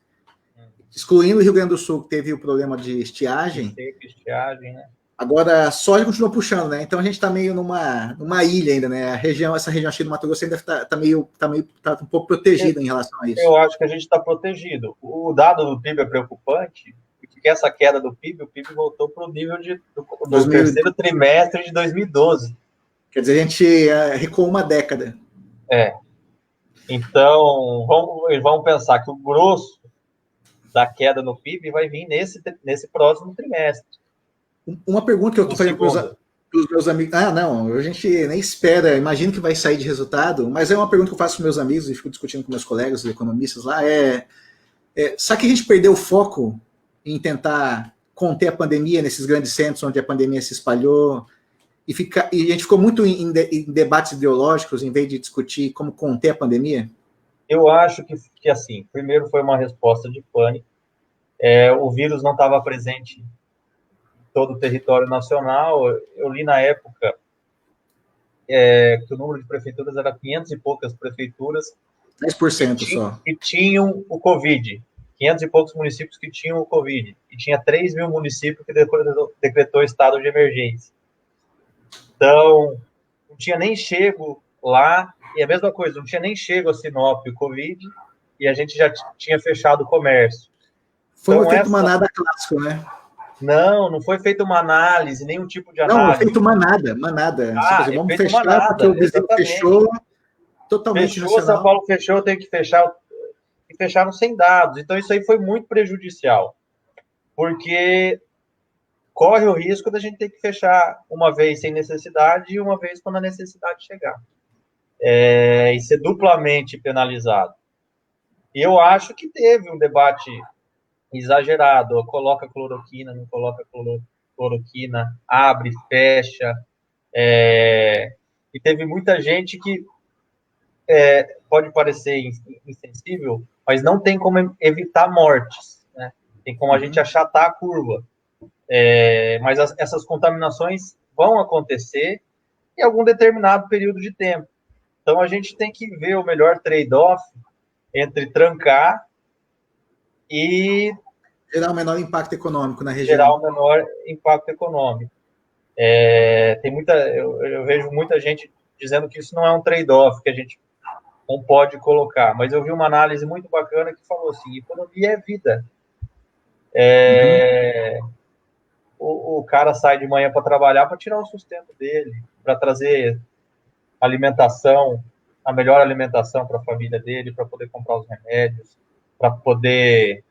Excluindo o Rio Grande do Sul, que teve o problema de estiagem. Estiagem, né? Agora, a soja continua puxando, né? Então a gente está meio numa ilha ainda, né? Essa região aqui do Mato Grosso ainda tá um pouco protegida em relação a isso. Eu acho que a gente está protegido. O dado do PIB é preocupante, porque essa queda do PIB, o PIB voltou para o nível do terceiro trimestre de 2012. Quer dizer, a gente recuou uma década. Então, vamos pensar que o grosso da queda no PIB vai vir nesse próximo trimestre. Uma pergunta que eu estou fazendo para os meus amigos. Não, a gente nem espera, imagino que vai sair de resultado, mas é uma pergunta que eu faço com meus amigos e fico discutindo com meus colegas, os economistas lá, será que a gente perdeu o foco em tentar conter a pandemia nesses grandes centros onde a pandemia se espalhou e a gente ficou muito em debates ideológicos em vez de discutir como conter a pandemia? Eu acho que assim, primeiro foi uma resposta de pânico. O vírus não estava presente em todo o território nacional. Eu li na época que o número de prefeituras era 500 e poucas prefeituras 10% só. Que tinham o Covid. 500 e poucos municípios que tinham o Covid. E tinha 3 mil municípios que decretou estado de emergência. Então, não tinha nem chego lá, e a mesma coisa, não tinha nem chego a Sinop o Covid, e a gente já tinha fechado o comércio. Foi então, feito uma nada clássico, né? Não foi feita uma análise, nenhum tipo de análise. Não, foi feito uma nada. Vamos fechar porque o vizinho fechou totalmente fechou, nacional. São Paulo fechou, tem que fechar, e fecharam sem dados. Então, isso aí foi muito prejudicial, porque corre o risco da gente ter que fechar uma vez sem necessidade e uma vez quando a necessidade chegar. E ser duplamente penalizado. E eu acho que teve um debate exagerado. Coloca cloroquina, não coloca cloroquina, abre, fecha. E teve muita gente que pode parecer insensível, mas não tem como evitar mortes, né? Tem como a gente achatar a curva. Mas essas contaminações vão acontecer em algum determinado período de tempo. Então, a gente tem que ver o melhor trade-off entre trancar e gerar o menor impacto econômico na região. Gerar o menor impacto econômico. Eu vejo muita gente dizendo que isso não é um trade-off, que a gente não pode colocar. Mas eu vi uma análise muito bacana que falou assim, economia é vida. O cara sai de manhã para trabalhar para tirar o sustento dele, para trazer alimentação, a melhor alimentação para a família dele, para poder comprar os remédios, para poder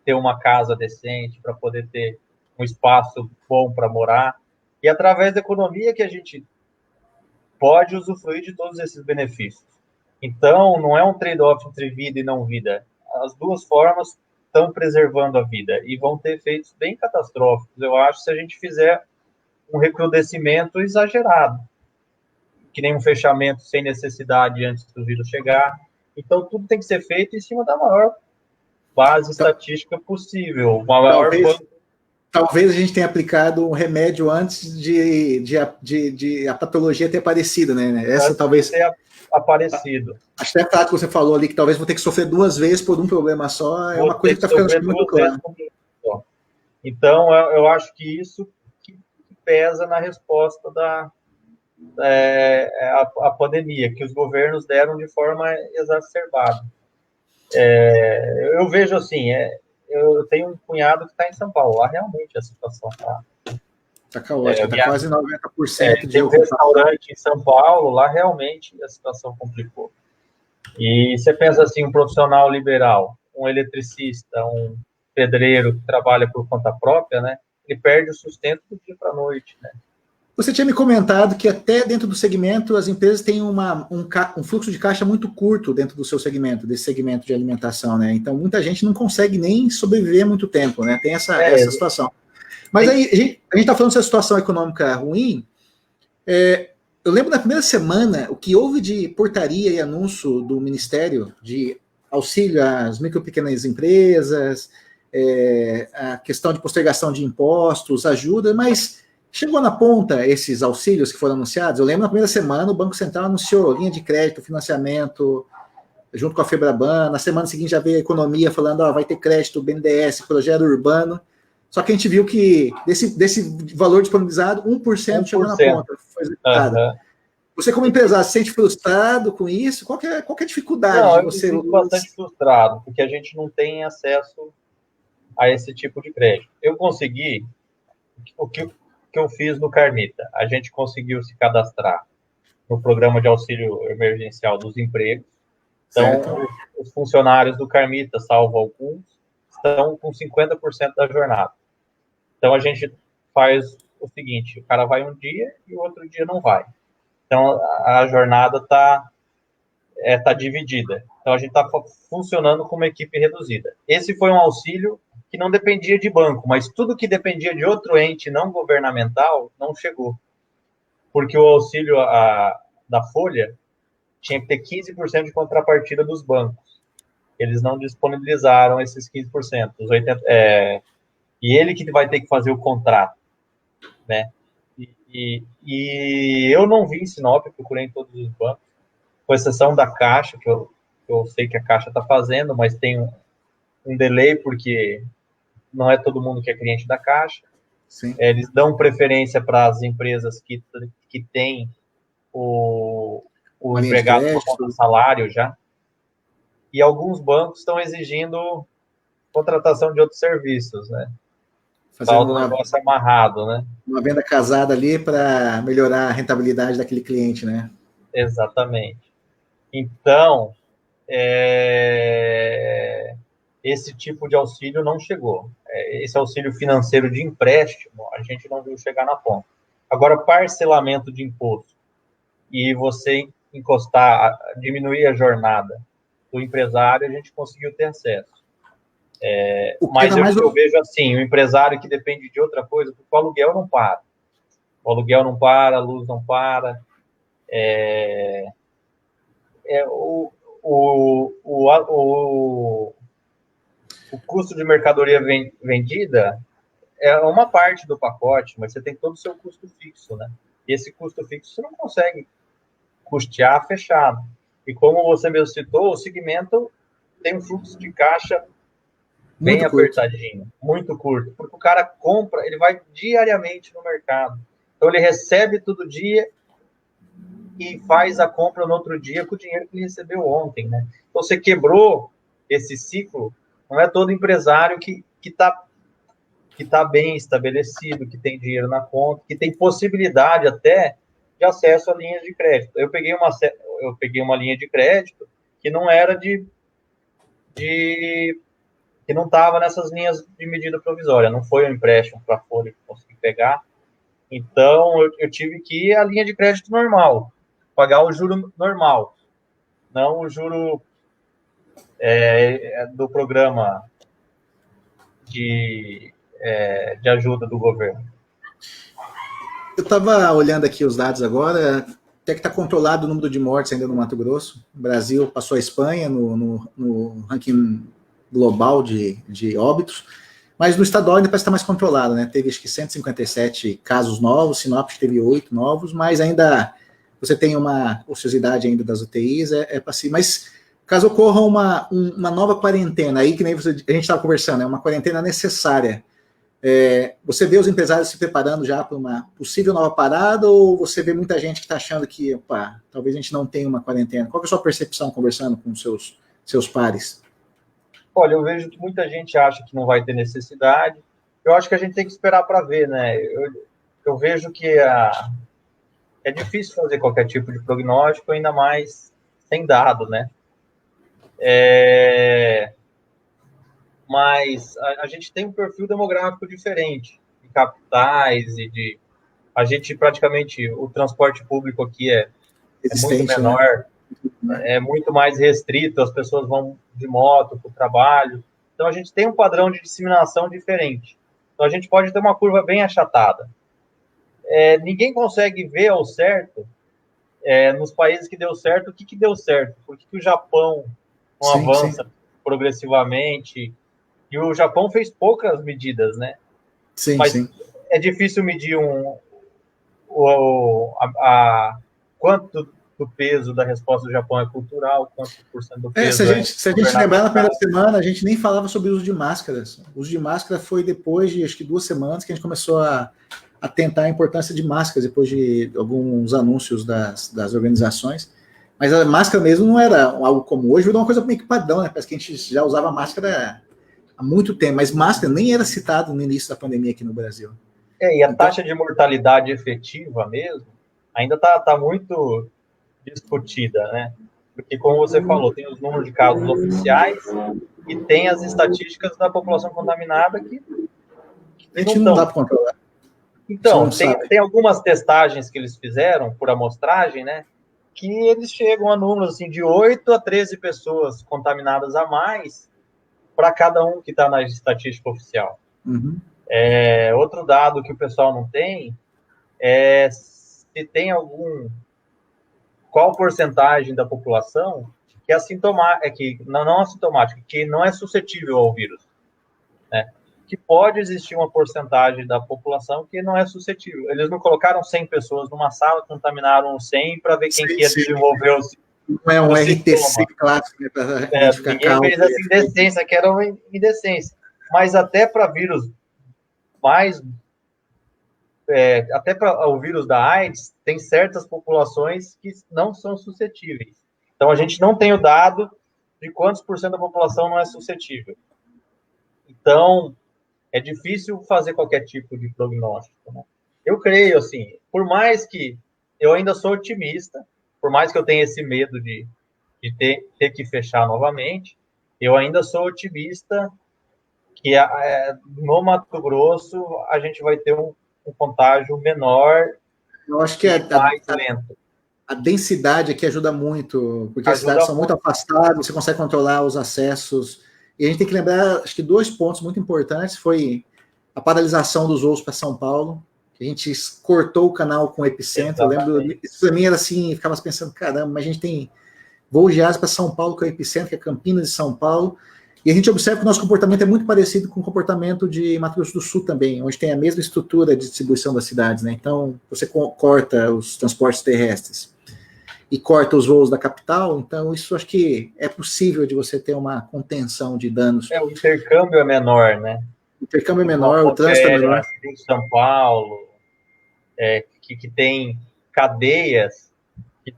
ter uma casa decente, para poder ter um espaço bom para morar. E através da economia que a gente pode usufruir de todos esses benefícios. Então, não é um trade-off entre vida e não vida. As duas formas estão preservando a vida e vão ter efeitos bem catastróficos, eu acho, se a gente fizer um recrudescimento exagerado, que nem um fechamento sem necessidade antes do vírus chegar. Então, tudo tem que ser feito em cima da maior base estatística possível. Talvez a gente tenha aplicado um remédio antes de a patologia ter aparecido, né? Essa talvez ter aparecido. Acho que é claro que você falou ali que talvez vou ter que sofrer 2 vezes por um problema só. É uma coisa que está ficando muito clara. Então, eu acho que isso que pesa na resposta a pandemia, que os governos deram de forma exacerbada. Eu vejo assim, eu tenho um cunhado que está em São Paulo, lá realmente a situação está... Está caótica, está quase 90% de tem um ocupação. restaurante em São Paulo, lá realmente a situação complicou. E você pensa assim, um profissional liberal, um eletricista, um pedreiro que trabalha por conta própria, né? Ele perde o sustento do dia para a noite, né? Você tinha me comentado que até dentro do segmento as empresas têm um fluxo de caixa muito curto dentro do seu segmento, desse segmento de alimentação, né? Então muita gente não consegue nem sobreviver muito tempo, né? Tem essa situação. Mas aí a gente está falando dessa situação econômica ruim. Eu lembro na primeira semana o que houve de portaria e anúncio do Ministério de auxílio às micro e pequenas empresas, a questão de postergação de impostos, ajuda, mas chegou na ponta esses auxílios que foram anunciados. Eu lembro na primeira semana o Banco Central anunciou linha de crédito, financiamento, junto com a Febraban. Na semana seguinte já veio a economia falando, vai ter crédito, BNDES, projeto urbano. Só que a gente viu que desse valor disponibilizado, 1% chegou na ponta, foi executado. Você, como empresário, se sente frustrado com isso? Qual que é a dificuldade de você... Eu me sinto bastante frustrado, porque a gente não tem acesso a esse tipo de crédito. Eu consegui, o que eu fiz no Carmita, a gente conseguiu se cadastrar no programa de auxílio emergencial dos empregos. Então, os funcionários do Carmita, salvo alguns, estão com 50% da jornada. Então, a gente faz o seguinte, o cara vai um dia e o outro dia não vai. Então, a jornada tá dividida. Então, a gente está funcionando com uma equipe reduzida. Esse foi um auxílio que não dependia de banco, mas tudo que dependia de outro ente não governamental não chegou. Porque o auxílio da Folha tinha que ter 15% de contrapartida dos bancos. Eles não disponibilizaram esses 15%. E ele que vai ter que fazer o contrato, né? E eu não vi em Sinop, procurei em todos os bancos, com exceção da Caixa, que eu sei que a Caixa está fazendo, mas tem um delay, porque não é todo mundo que é cliente da Caixa. Sim. Eles dão preferência para as empresas que têm o empregado por conta do salário já. E alguns bancos estão exigindo contratação de outros serviços, né? Fazendo um negócio amarrado, né? Uma venda casada ali para melhorar a rentabilidade daquele cliente, né? Exatamente. Então, esse tipo de auxílio não chegou. Esse auxílio financeiro de empréstimo, a gente não viu chegar na ponta. Agora, parcelamento de imposto e você diminuir a jornada do empresário, a gente conseguiu ter acesso. Mas eu vejo assim, o empresário que depende de outra coisa, porque o aluguel não para. O aluguel não para, a luz não para. O custo de mercadoria vendida é uma parte do pacote, mas você tem todo o seu custo fixo, né? E esse custo fixo você não consegue custear fechado. E como você mesmo citou, o segmento tem um fluxo de caixa bem apertadinho, muito curto, porque o cara compra, ele vai diariamente no mercado. Então, ele recebe todo dia e faz a compra no outro dia com o dinheiro que ele recebeu ontem, né? Então, você quebrou esse ciclo. Não é todo empresário que tá bem estabelecido, que tem dinheiro na conta, que tem possibilidade até de acesso a linhas de crédito. Eu peguei uma linha de crédito que não era que não estava nessas linhas de medida provisória, não foi um empréstimo para a Folha que eu consegui pegar. Então, eu tive que ir à linha de crédito normal, pagar o juro normal, não o juro do programa de ajuda do governo. Eu estava olhando aqui os dados agora, até que está controlado o número de mortes ainda no Mato Grosso. O Brasil passou a Espanha no ranking global de óbitos, mas no estadual ainda parece estar mais controlado, né? Teve acho que 157 casos novos, Sinop teve 8 novos, mas ainda você tem uma ociosidade ainda das UTIs, passivo. Mas caso ocorra uma nova quarentena, aí que nem a gente estava conversando, é uma quarentena necessária. Você vê os empresários se preparando já para uma possível nova parada, ou você vê muita gente que está achando que, opa, talvez a gente não tenha uma quarentena? Qual que é a sua percepção conversando com seus pares? Olha, eu vejo que muita gente acha que não vai ter necessidade. Eu acho que a gente tem que esperar para ver, né? Eu vejo que é difícil fazer qualquer tipo de prognóstico, ainda mais sem dado, né? Mas a gente tem um perfil demográfico diferente, de capitais a gente praticamente, o transporte público aqui é muito menor, né? É muito mais restrito, as pessoas vão de moto para o trabalho, então a gente tem um padrão de disseminação diferente. Então a gente pode ter uma curva bem achatada. Ninguém consegue ver ao certo, nos países que deu certo, o que deu certo, por que o Japão não avança progressivamente. E o Japão fez poucas medidas, né? Mas é difícil medir quanto do peso da resposta do Japão é cultural, quanto por cento do peso se a gente lembrar, na primeira semana, a gente nem falava sobre o uso de máscaras. O uso de máscara foi depois de, acho que 2 semanas, que a gente começou a atentar a importância de máscaras, depois de alguns anúncios das organizações. Mas a máscara mesmo não era algo como hoje, virou uma coisa meio que padrão, né? Parece que a gente já usava máscara há muito tempo, mas máscara nem era citado no início da pandemia aqui no Brasil. E a taxa de mortalidade efetiva mesmo ainda está muito discutida, né? Porque, como você falou, tem os números de casos oficiais e tem as estatísticas da população contaminada que a gente não dá para controlar. Então, tem algumas testagens que eles fizeram por amostragem, né? Que eles chegam a números assim, de 8 a 13 pessoas contaminadas a mais para cada um que está na estatística oficial. Uhum. Outro dado que o pessoal não tem é se tem qual porcentagem da população que é assintomática, não assintomática, que não é suscetível ao vírus, né? Que pode existir uma porcentagem da população que não é suscetível. Eles não colocaram 100 pessoas numa sala, contaminaram 100 para ver quem que ia desenvolver os não é um RTC clássico, né, para identificar ninguém fez essa indecência, que era uma indecência. Mas até para vírus até para o vírus da AIDS, tem certas populações que não são suscetíveis. Então, a gente não tem o dado de quantos por cento da população não é suscetível. Então, é difícil fazer qualquer tipo de prognóstico, né? Eu creio, assim, por mais que eu ainda sou otimista, por mais que eu tenha esse medo de ter que fechar novamente, eu ainda sou otimista que no Mato Grosso a gente vai ter um contágio menor. Eu acho que mais lento. A densidade aqui ajuda muito, porque as cidades são muito afastadas, você consegue controlar os acessos. E a gente tem que lembrar, acho que 2 pontos muito importantes, foi a paralisação dos voos para São Paulo, que a gente cortou o canal com o epicentro. Exatamente. Eu lembro, isso para mim era assim, ficava pensando, caramba, mas a gente tem voos diários para São Paulo, que é o epicentro, que é Campinas e São Paulo, e a gente observa que o nosso comportamento é muito parecido com o comportamento de Mato Grosso do Sul também, onde tem a mesma estrutura de distribuição das cidades, né? Então, você corta os transportes terrestres e corta os voos da capital, então isso acho que é possível de você ter uma contenção de danos. O intercâmbio é menor, né? O intercâmbio é menor, o trânsito é menor. Em São Paulo, que tem cadeias que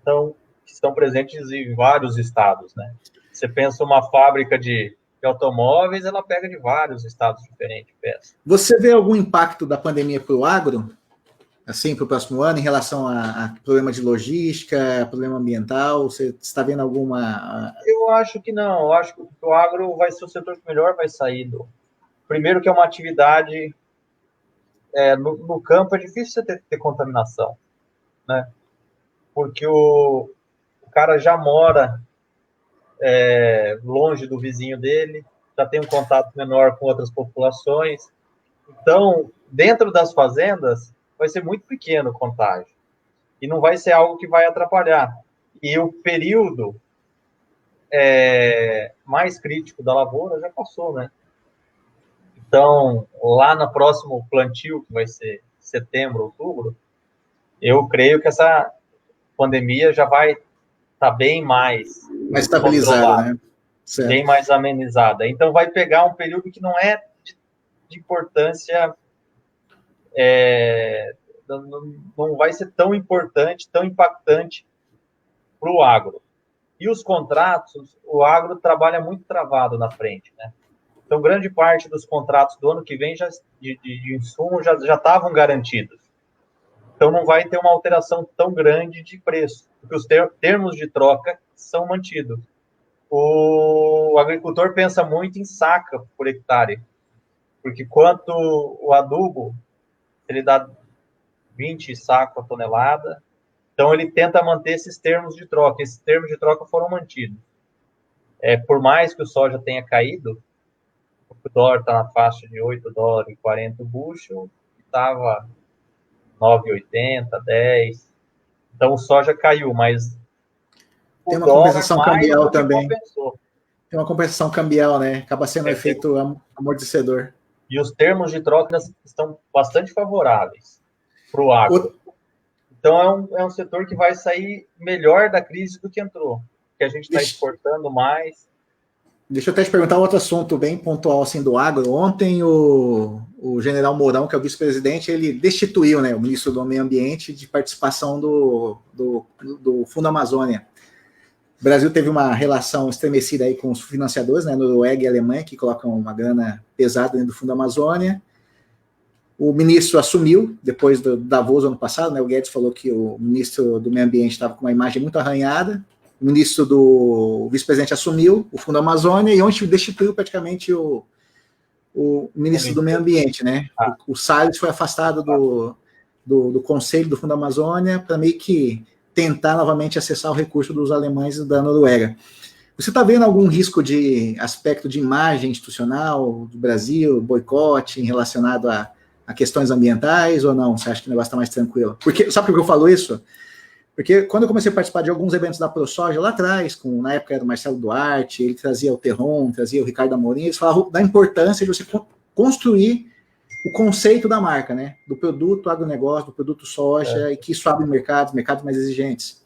estão presentes em vários estados, né? Você pensa uma fábrica de automóveis, ela pega de vários estados diferentes. Você vê algum impacto da pandemia para o agro, assim, para o próximo ano, em relação a problema de logística, problema ambiental? Você está vendo alguma... Eu acho que não. Eu acho que o agro vai ser o setor que melhor vai sair Primeiro que é uma atividade... no campo é difícil você ter contaminação, né? Porque o cara já mora longe do vizinho dele, já tem um contato menor com outras populações. Então, dentro das fazendas, vai ser muito pequeno o contágio. E não vai ser algo que vai atrapalhar. E o período mais crítico da lavoura já passou, né? Então, lá no próximo plantio, que vai ser setembro, outubro, eu creio que essa pandemia já vai estar bem mais estabilizada, né? Certo. Bem mais amenizada. Então, vai pegar um período que não é de importância, não vai ser tão importante, tão impactante para o agro. E os contratos, o agro trabalha muito travado na frente, né? Então, grande parte dos contratos do ano que vem de insumo já estavam garantidos. Então, não vai ter uma alteração tão grande de preço, porque os termos de troca são mantidos. O agricultor pensa muito em saca por hectare, porque quanto o adubo, ele dá 20 sacos a tonelada, então ele tenta manter esses termos de troca. Esses termos de troca foram mantidos. Por mais que o soja tenha caído, o dólar está na faixa de $8,40 o bushel, estava 9,80, 10. Então o soja caiu, mas Tem o uma dólar compensação mais cambial do que também. compensou. Tem uma compensação cambial, né? Acaba sendo um efeito amortecedor. E os termos de troca estão bastante favoráveis para o agro. Então, é um setor que vai sair melhor da crise do que entrou, que a gente está exportando mais. Deixa eu até te perguntar outro assunto bem pontual assim, do agro. Ontem, o general Mourão, que é o vice-presidente, ele destituiu, né, o ministro do Meio Ambiente de participação do Fundo Amazônia. O Brasil teve uma relação estremecida aí com os financiadores, né, Noruega e Alemanha, que colocam uma grana pesada dentro do Fundo Amazônia. O ministro assumiu, depois do Davos ano passado, né, o Guedes falou que o ministro do Meio Ambiente estava com uma imagem muito arranhada. O vice-presidente assumiu o Fundo Amazônia e ontem destituiu praticamente o ministro do Meio Ambiente, né? O Salles foi afastado do Conselho do Fundo Amazônia para meio que tentar novamente acessar o recurso dos alemães e da Noruega. Você está vendo algum risco de aspecto de imagem institucional do Brasil, boicote relacionado a questões ambientais ou não? Você acha que o negócio está mais tranquilo? Sabe por que eu falo isso? Porque quando eu comecei a participar de alguns eventos da ProSoja lá atrás, na época era o Marcelo Duarte, ele trazia o Terron, trazia o Ricardo Amorim, eles falavam da importância de você construir o conceito da marca, né? Do produto agronegócio, do produto soja, e que isso abre mercados mais exigentes.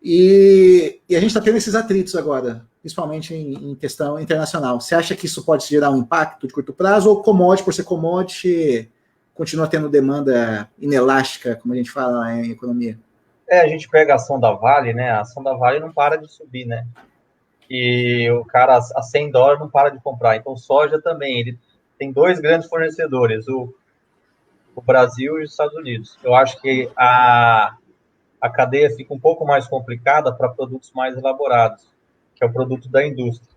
E a gente está tendo esses atritos agora, principalmente em questão internacional. Você acha que isso pode gerar um impacto de curto prazo ou commodity, por ser commodity, continua tendo demanda inelástica, como a gente fala em economia? A gente pega a ação da Vale, né? A ação da Vale não para de subir, né? E o cara a $100 não para de comprar. Então, soja também, ele tem dois grandes fornecedores, o Brasil e os Estados Unidos. Eu acho que a cadeia fica um pouco mais complicada para produtos mais elaborados, que é o produto da indústria.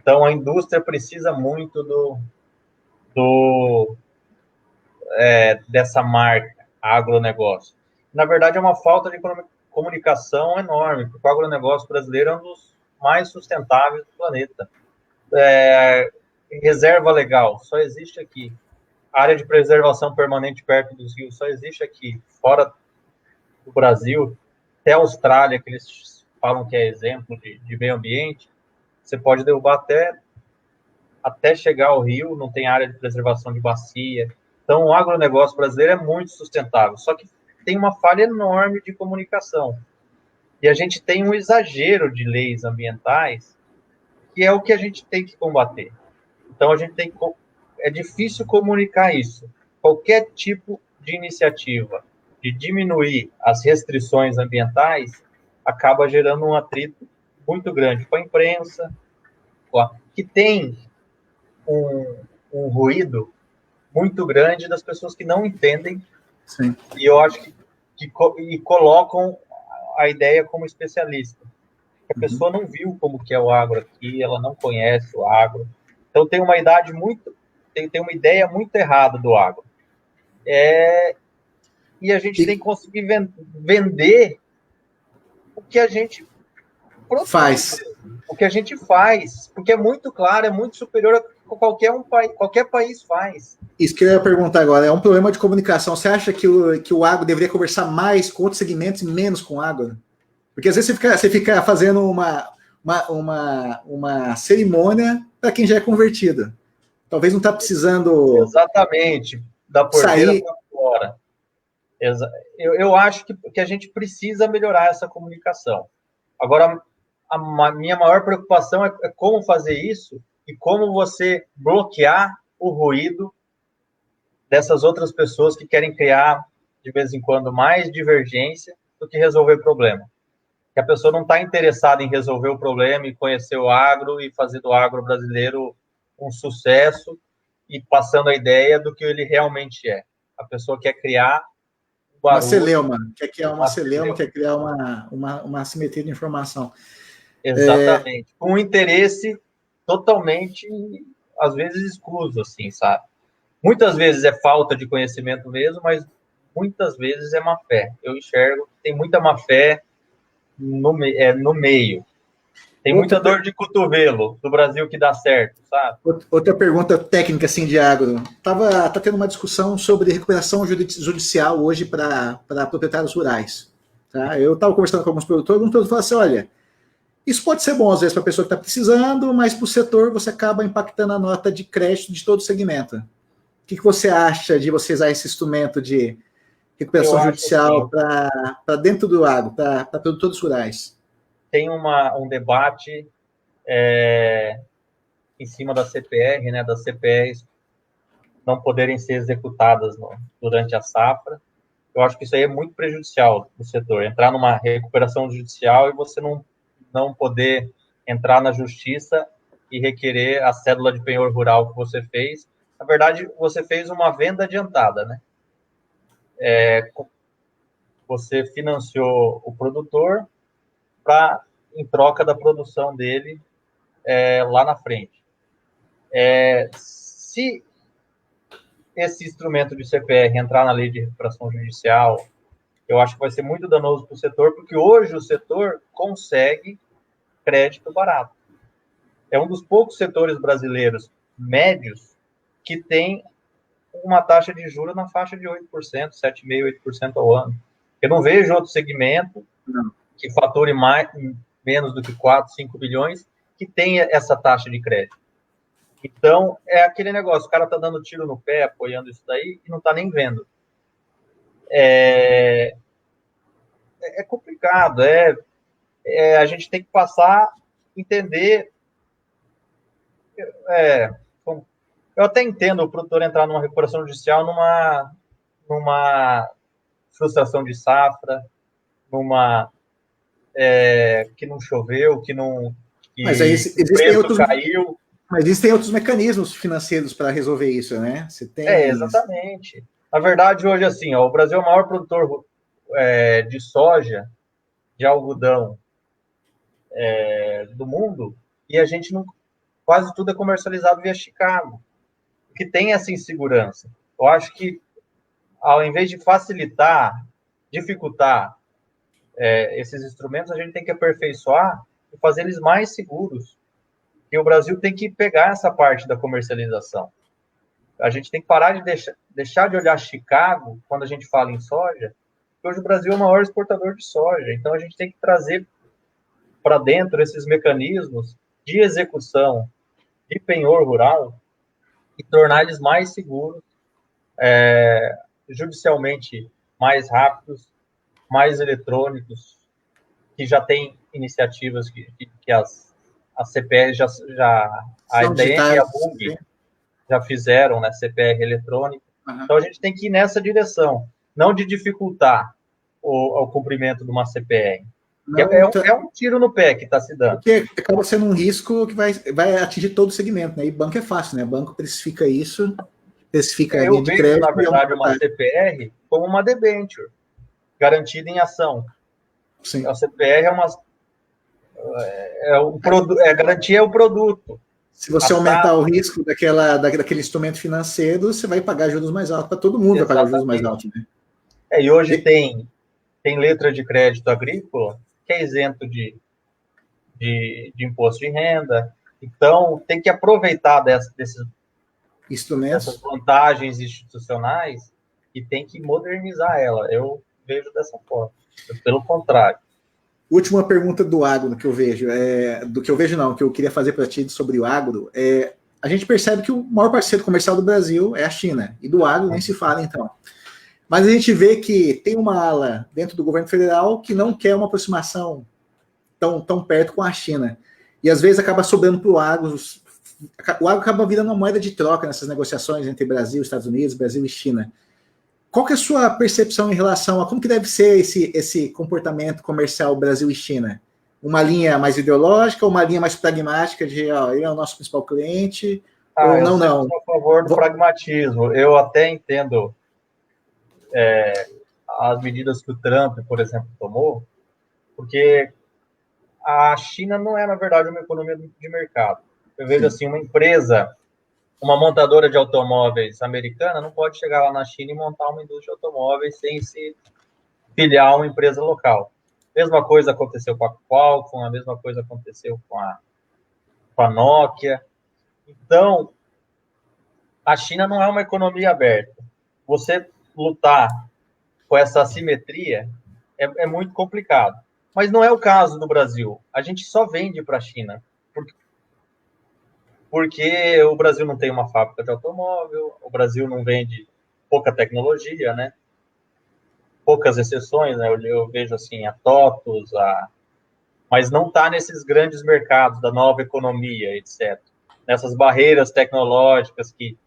Então, a indústria precisa muito dessa marca, agronegócio. Na verdade, é uma falta de comunicação enorme, porque o agronegócio brasileiro é um dos mais sustentáveis do planeta. Reserva legal só existe aqui. Área de preservação permanente perto dos rios só existe aqui. Fora do Brasil, até a Austrália, que eles falam que é exemplo de meio ambiente, você pode derrubar até chegar ao rio, não tem área de preservação de bacia. Então, o agronegócio brasileiro é muito sustentável, só que tem uma falha enorme de comunicação. E a gente tem um exagero de leis ambientais, que é o que a gente tem que combater. Então, é difícil comunicar isso. Qualquer tipo de iniciativa de diminuir as restrições ambientais acaba gerando um atrito muito grande com a imprensa, que tem um ruído muito grande das pessoas que não entendem. Sim. E eu acho que colocam a ideia como especialista. A pessoa não viu como que é o agro aqui, ela não conhece o agro. Então tem uma tem uma ideia muito errada do agro. E a gente tem que conseguir vender o que a gente faz. O que a gente faz, porque é muito claro, é muito superior a qualquer país faz. Isso que eu ia perguntar agora, é um problema de comunicação. Você acha que o agro deveria conversar mais com outros segmentos e menos com o agro? Porque às vezes você fica fazendo uma cerimônia para quem já é convertido. Talvez não está precisando... Exatamente, da porteira para fora. Eu acho que a gente precisa melhorar essa comunicação. Agora, a minha maior preocupação é como fazer isso e como você bloquear o ruído dessas outras pessoas que querem criar, de vez em quando, mais divergência do que resolver problema. Que a pessoa não está interessada em resolver o problema e conhecer o agro e fazer do agro brasileiro um sucesso e passando a ideia do que ele realmente é. A pessoa quer criar um barulho, uma celeuma, quer criar uma celeuma, celeuma, quer criar uma assimetria de informação. Exatamente. Com um interesse totalmente, às vezes, excluso, assim, sabe? Muitas vezes é falta de conhecimento mesmo, mas muitas vezes é má fé. Eu enxergo que tem muita má fé no meio. Tem muita dor de cotovelo do Brasil que dá certo, sabe? Outra pergunta técnica, assim, de agro. Tá tendo uma discussão sobre recuperação judicial hoje para proprietários rurais. Tá? Eu estava conversando com alguns produtores falaram assim, olha, isso pode ser bom, às vezes, para a pessoa que está precisando, mas para o setor você acaba impactando a nota de crédito de todo o segmento. O que você acha de você usar esse instrumento de recuperação judicial para dentro do agro, para produtores rurais? Tem um debate em cima da CPR, né, das CPRs não poderem ser executadas durante a safra. Eu acho que isso aí é muito prejudicial do setor. Entrar numa recuperação judicial e você não poder entrar na justiça e requerer a cédula de penhor rural que você fez. Na verdade, você fez uma venda adiantada, né? Você financiou o produtor em troca da produção dele lá na frente. Se esse instrumento de CPR entrar na lei de recuperação judicial, eu acho que vai ser muito danoso para o setor, porque hoje o setor consegue crédito barato. É um dos poucos setores brasileiros médios que tem uma taxa de juros na faixa de 8%, 7,5%, 8% ao ano. Eu não vejo outro segmento que fature menos do que 4, 5 bilhões que tenha essa taxa de crédito. Então, é aquele negócio, o cara está dando tiro no pé, apoiando isso daí, e não está nem vendo. É complicado, a gente tem que passar, entender. Eu até entendo o produtor entrar numa recuperação judicial numa frustração de safra, que não choveu, que mas aí existem outros caiu. Mas existem outros mecanismos financeiros para resolver isso, né? Você tem... Exatamente. Na verdade, hoje, assim, o Brasil é o maior produtor de soja, de algodão do mundo, e a gente quase tudo é comercializado via Chicago, que tem essa insegurança. Eu acho que, ao invés de dificultar esses instrumentos, a gente tem que aperfeiçoar e fazer eles mais seguros. E o Brasil tem que pegar essa parte da comercialização. A gente tem que parar de deixar de olhar Chicago quando a gente fala em soja, porque hoje o Brasil é o maior exportador de soja. Então, a gente tem que trazer para dentro esses mecanismos de execução de penhor rural e tornar eles mais seguros, judicialmente mais rápidos, mais eletrônicos, que já tem iniciativas que a CPR a IDM e a BUG já fizeram, né, CPR eletrônica. Uhum. Então, a gente tem que ir nessa direção, não de dificultar o cumprimento de uma CPR. Não, é um tiro no pé que está se dando. Porque acaba sendo um risco que vai atingir todo o segmento, né? E banco é fácil, né? Banco precifica isso, precifica a linha de crédito. Na verdade, uma CPR como uma debenture, garantida em ação. Sim. A CPR a garantia é o produto. Se você aumentar o risco daquele instrumento financeiro, você vai pagar juros mais altos para todo mundo. Exatamente. Vai pagar juros mais altos, né? E hoje tem letra de crédito agrícola que é isento de imposto de renda. Então, tem que aproveitar desses instrumentos, dessas vantagens institucionais e tem que modernizar ela. Eu vejo dessa forma. Pelo contrário. Última pergunta do agro que eu vejo, que eu queria fazer para ti sobre o agro, a gente percebe que o maior parceiro comercial do Brasil é a China, e do agro nem se fala, então. Mas a gente vê que tem uma ala dentro do governo federal que não quer uma aproximação tão perto com a China, e às vezes acaba sobrando para o agro o agro acaba virando uma moeda de troca nessas negociações entre Brasil, Estados Unidos, Brasil e China. Qual que é a sua percepção em relação a como que deve ser esse comportamento comercial Brasil e China? Uma linha mais ideológica ou uma linha mais pragmática de ele é o nosso principal cliente? Ou eu não, sempre não? sou a favor do pragmatismo. Eu até entendo as medidas que o Trump, por exemplo, tomou, porque a China não é, na verdade, uma economia de mercado. Eu vejo assim, uma empresa, uma montadora de automóveis americana não pode chegar lá na China e montar uma indústria de automóveis sem se filiar a uma empresa local. Mesma coisa aconteceu com a Qualcomm, a mesma coisa aconteceu com a Nokia. Então, a China não é uma economia aberta. Você lutar com essa assimetria é muito complicado. Mas não é o caso do Brasil. A gente só vende para a China. Porque o Brasil não tem uma fábrica de automóvel, o Brasil não vende pouca tecnologia, né? Poucas exceções, né? Eu vejo assim, a TOTUS, mas não está nesses grandes mercados da nova economia, etc. Nessas barreiras tecnológicas que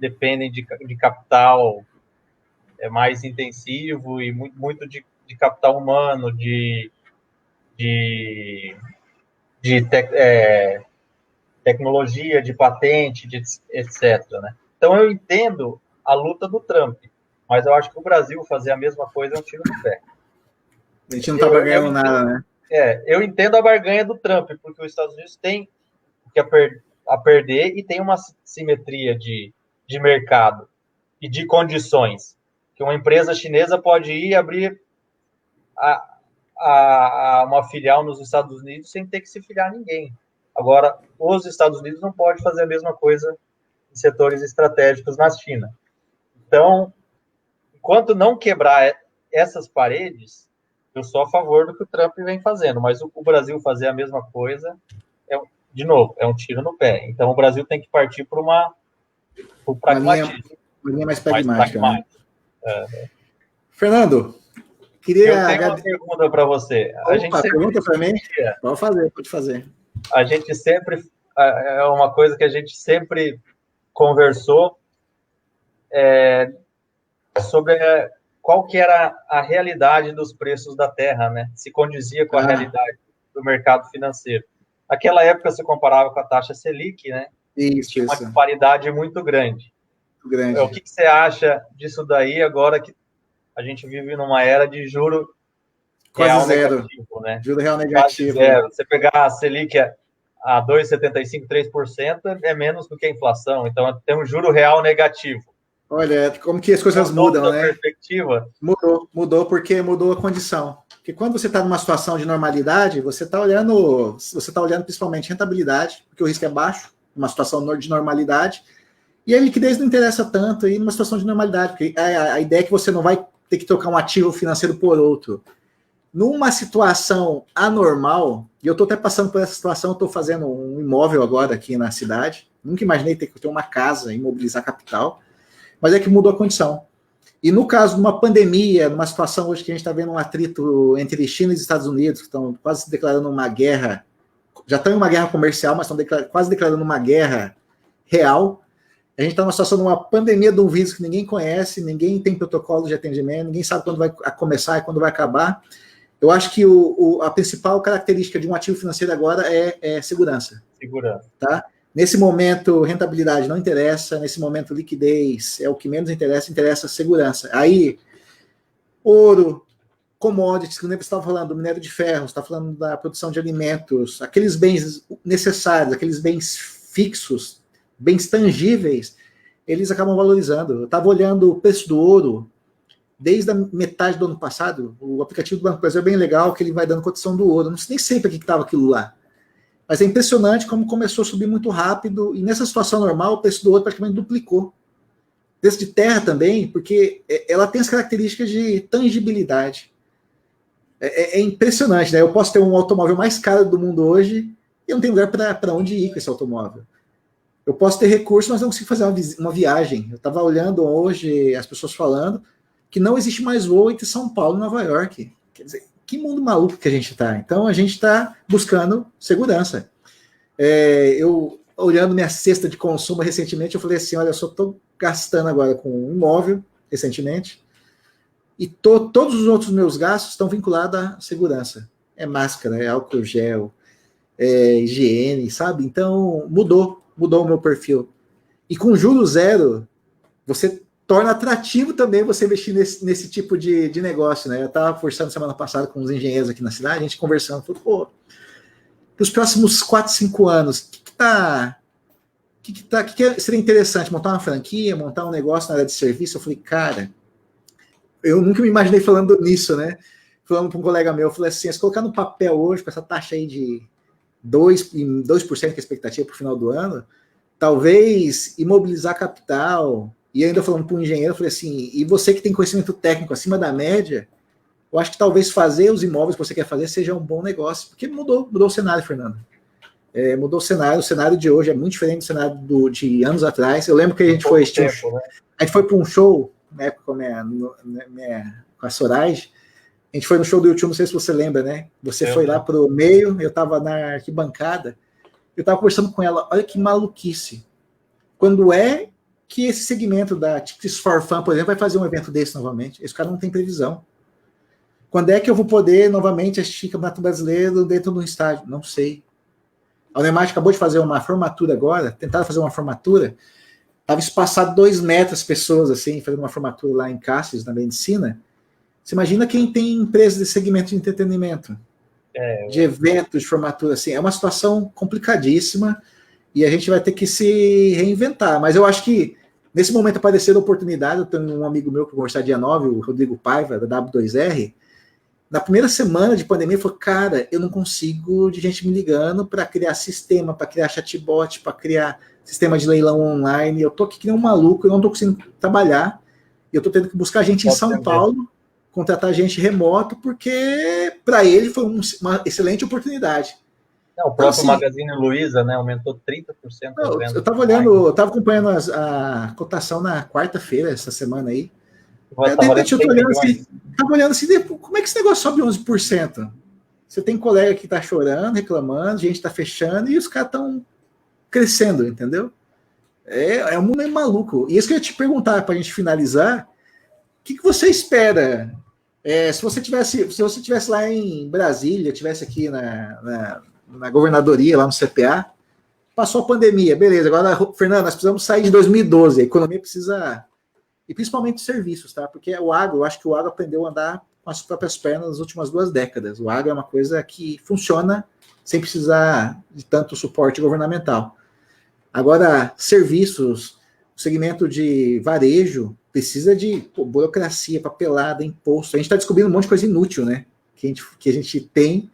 dependem de capital mais intensivo e muito de capital humano, de tecnologia, de patente, etc. Né? Então, eu entendo a luta do Trump, mas eu acho que o Brasil fazer a mesma coisa é um tiro no pé. A gente não está ganhando nada, né? Eu entendo a barganha do Trump, porque os Estados Unidos têm que a perder e tem uma simetria de mercado e de condições, que uma empresa chinesa pode ir e abrir uma filial nos Estados Unidos sem ter que se filiar a ninguém. Agora, os Estados Unidos não podem fazer a mesma coisa em setores estratégicos na China. Então, enquanto não quebrar essas paredes, eu sou a favor do que o Trump vem fazendo, mas o Brasil fazer a mesma coisa, de novo, é um tiro no pé. Então, o Brasil tem que partir para o pragmatismo. Uma linha mais pragmática. Né? Fernando, eu tenho uma pergunta para você. Pergunta para mim? Pode fazer. A gente sempre... É uma coisa que a gente sempre conversou sobre qual que era a realidade dos preços da terra, né? Se condizia com a realidade do mercado financeiro. Naquela época, você comparava com a taxa Selic, né? Tinha uma disparidade muito grande. O que você acha disso daí agora que a gente vive numa era de juro real negativo, né? Juro real negativo. Quase zero. Você pegar a Selic a 2,75%, 3% é menos do que a inflação. Então, tem um juro real negativo. Olha, como que as coisas mudam, né? Perspectiva. Mudou porque mudou a condição. Porque quando você está numa situação de normalidade, você está olhando principalmente rentabilidade, porque o risco é baixo, numa situação de normalidade, e a liquidez não interessa tanto aí numa situação de normalidade, porque a ideia é que você não vai ter que trocar um ativo financeiro por outro. Numa situação anormal, e eu estou até passando por essa situação, eu estou fazendo um imóvel agora aqui na cidade, nunca imaginei ter que ter uma casa, imobilizar capital, mas é que mudou a condição. E no caso de uma pandemia, numa situação hoje que a gente está vendo um atrito entre China e Estados Unidos, que estão quase declarando uma guerra, já estão em uma guerra comercial, mas estão quase declarando uma guerra real. A gente está numa situação de uma pandemia de um vírus que ninguém conhece, ninguém tem protocolo de atendimento, ninguém sabe quando vai começar e quando vai acabar. Eu acho que a principal característica de um ativo financeiro agora é segurança. Segurança. Tá? Nesse momento, rentabilidade não interessa, nesse momento, liquidez é o que menos interessa segurança. Aí, ouro, commodities, que nem você estava falando, do minério de ferro, você está falando da produção de alimentos, aqueles bens necessários, aqueles bens fixos, bens tangíveis, eles acabam valorizando. Eu estava olhando o preço do ouro desde a metade do ano passado, o aplicativo do Banco do Brasil é bem legal, que ele vai dando cotação do ouro. Não sei nem sei para que estava aquilo lá. Mas é impressionante como começou a subir muito rápido, e nessa situação normal, o preço do ouro praticamente duplicou. O preço de terra também, porque ela tem as características de tangibilidade. É impressionante, né? Eu posso ter um automóvel mais caro do mundo hoje e não tem lugar para onde ir com esse automóvel. Eu posso ter recursos, mas não consigo fazer uma viagem. Eu estava olhando hoje as pessoas falando que não existe mais voo entre São Paulo e Nova York. Quer dizer, que mundo maluco que a gente está. Então, a gente está buscando segurança. olhando minha cesta de consumo recentemente, eu falei assim, olha, eu só estou gastando agora com um imóvel, recentemente, e todos os outros meus gastos estão vinculados à segurança. É máscara, é álcool gel, é higiene, sabe? Então, mudou o meu perfil. E com juros zero, você torna atrativo também você investir nesse tipo de negócio, né? Eu estava conversando semana passada com uns engenheiros aqui na cidade, a gente conversando, falou, pô, para os próximos 4, 5 anos, que seria interessante? Montar uma franquia, montar um negócio na área de serviço? Eu falei, cara, eu nunca me imaginei falando nisso, né? Falando para um colega meu, eu falei assim, se colocar no papel hoje, com essa taxa aí de 2% que é a expectativa para o final do ano, talvez imobilizar capital, e ainda falando para um engenheiro, eu falei assim, e você que tem conhecimento técnico acima da média, eu acho que talvez fazer os imóveis que você quer fazer seja um bom negócio, porque mudou o cenário, Fernando. Mudou o cenário de hoje é muito diferente do cenário de anos atrás. Eu lembro que a gente foi para um show, na época com a Soraya, a gente foi no show do YouTube, não sei se você lembra, né? Você foi lá pro meio, eu estava na arquibancada, eu estava conversando com ela, olha que maluquice. Quando é que esse segmento da Tickets for Fun, por exemplo, vai fazer um evento desse novamente? Esse cara não tem previsão. Quando é que eu vou poder novamente assistir Campeonato Brasileiro dentro do estádio? Não sei. A Unemate acabou de fazer uma formatura agora, tentaram fazer uma formatura, estava espaçado 2 metros pessoas, assim, fazendo uma formatura lá em Cáceres, na medicina. Você imagina quem tem empresas de segmento de entretenimento, de eventos, de formatura, assim, é uma situação complicadíssima e a gente vai ter que se reinventar. Mas eu acho que nesse momento apareceu a oportunidade, eu tenho um amigo meu que vai conversar dia 9, o Rodrigo Paiva, da W2R, na primeira semana de pandemia, ele falou, cara, eu não consigo de gente me ligando para criar sistema, para criar chatbot, para criar sistema de leilão online, eu tô aqui que nem um maluco, eu não tô conseguindo trabalhar, eu tô tendo que buscar gente em São Paulo, contratar gente remoto, porque para ele foi uma excelente oportunidade. Não, o próprio então, assim, Magazine Luiza, né, aumentou 30% as vendas. Eu estava olhando, eu estava acompanhando a cotação na quarta-feira, essa semana aí. De repente eu estava olhando assim, como é que esse negócio sobe 11%? Você tem colega que está chorando, reclamando, gente está fechando e os caras estão crescendo, entendeu? O mundo é maluco. E isso que eu ia te perguntar para a gente finalizar, o que você espera? Se você tivesse lá em Brasília, tivesse aqui na governadoria, lá no CPA, passou a pandemia, beleza, agora, Fernando, nós precisamos sair de 2012, a economia precisa, e principalmente serviços, tá? Porque o agro, eu acho que o agro aprendeu a andar com as próprias pernas nas últimas 2 décadas. O agro é uma coisa que funciona sem precisar de tanto suporte governamental. Agora, serviços, o segmento de varejo precisa de burocracia, papelada, imposto. A gente está descobrindo um monte de coisa inútil, né? Que a gente tem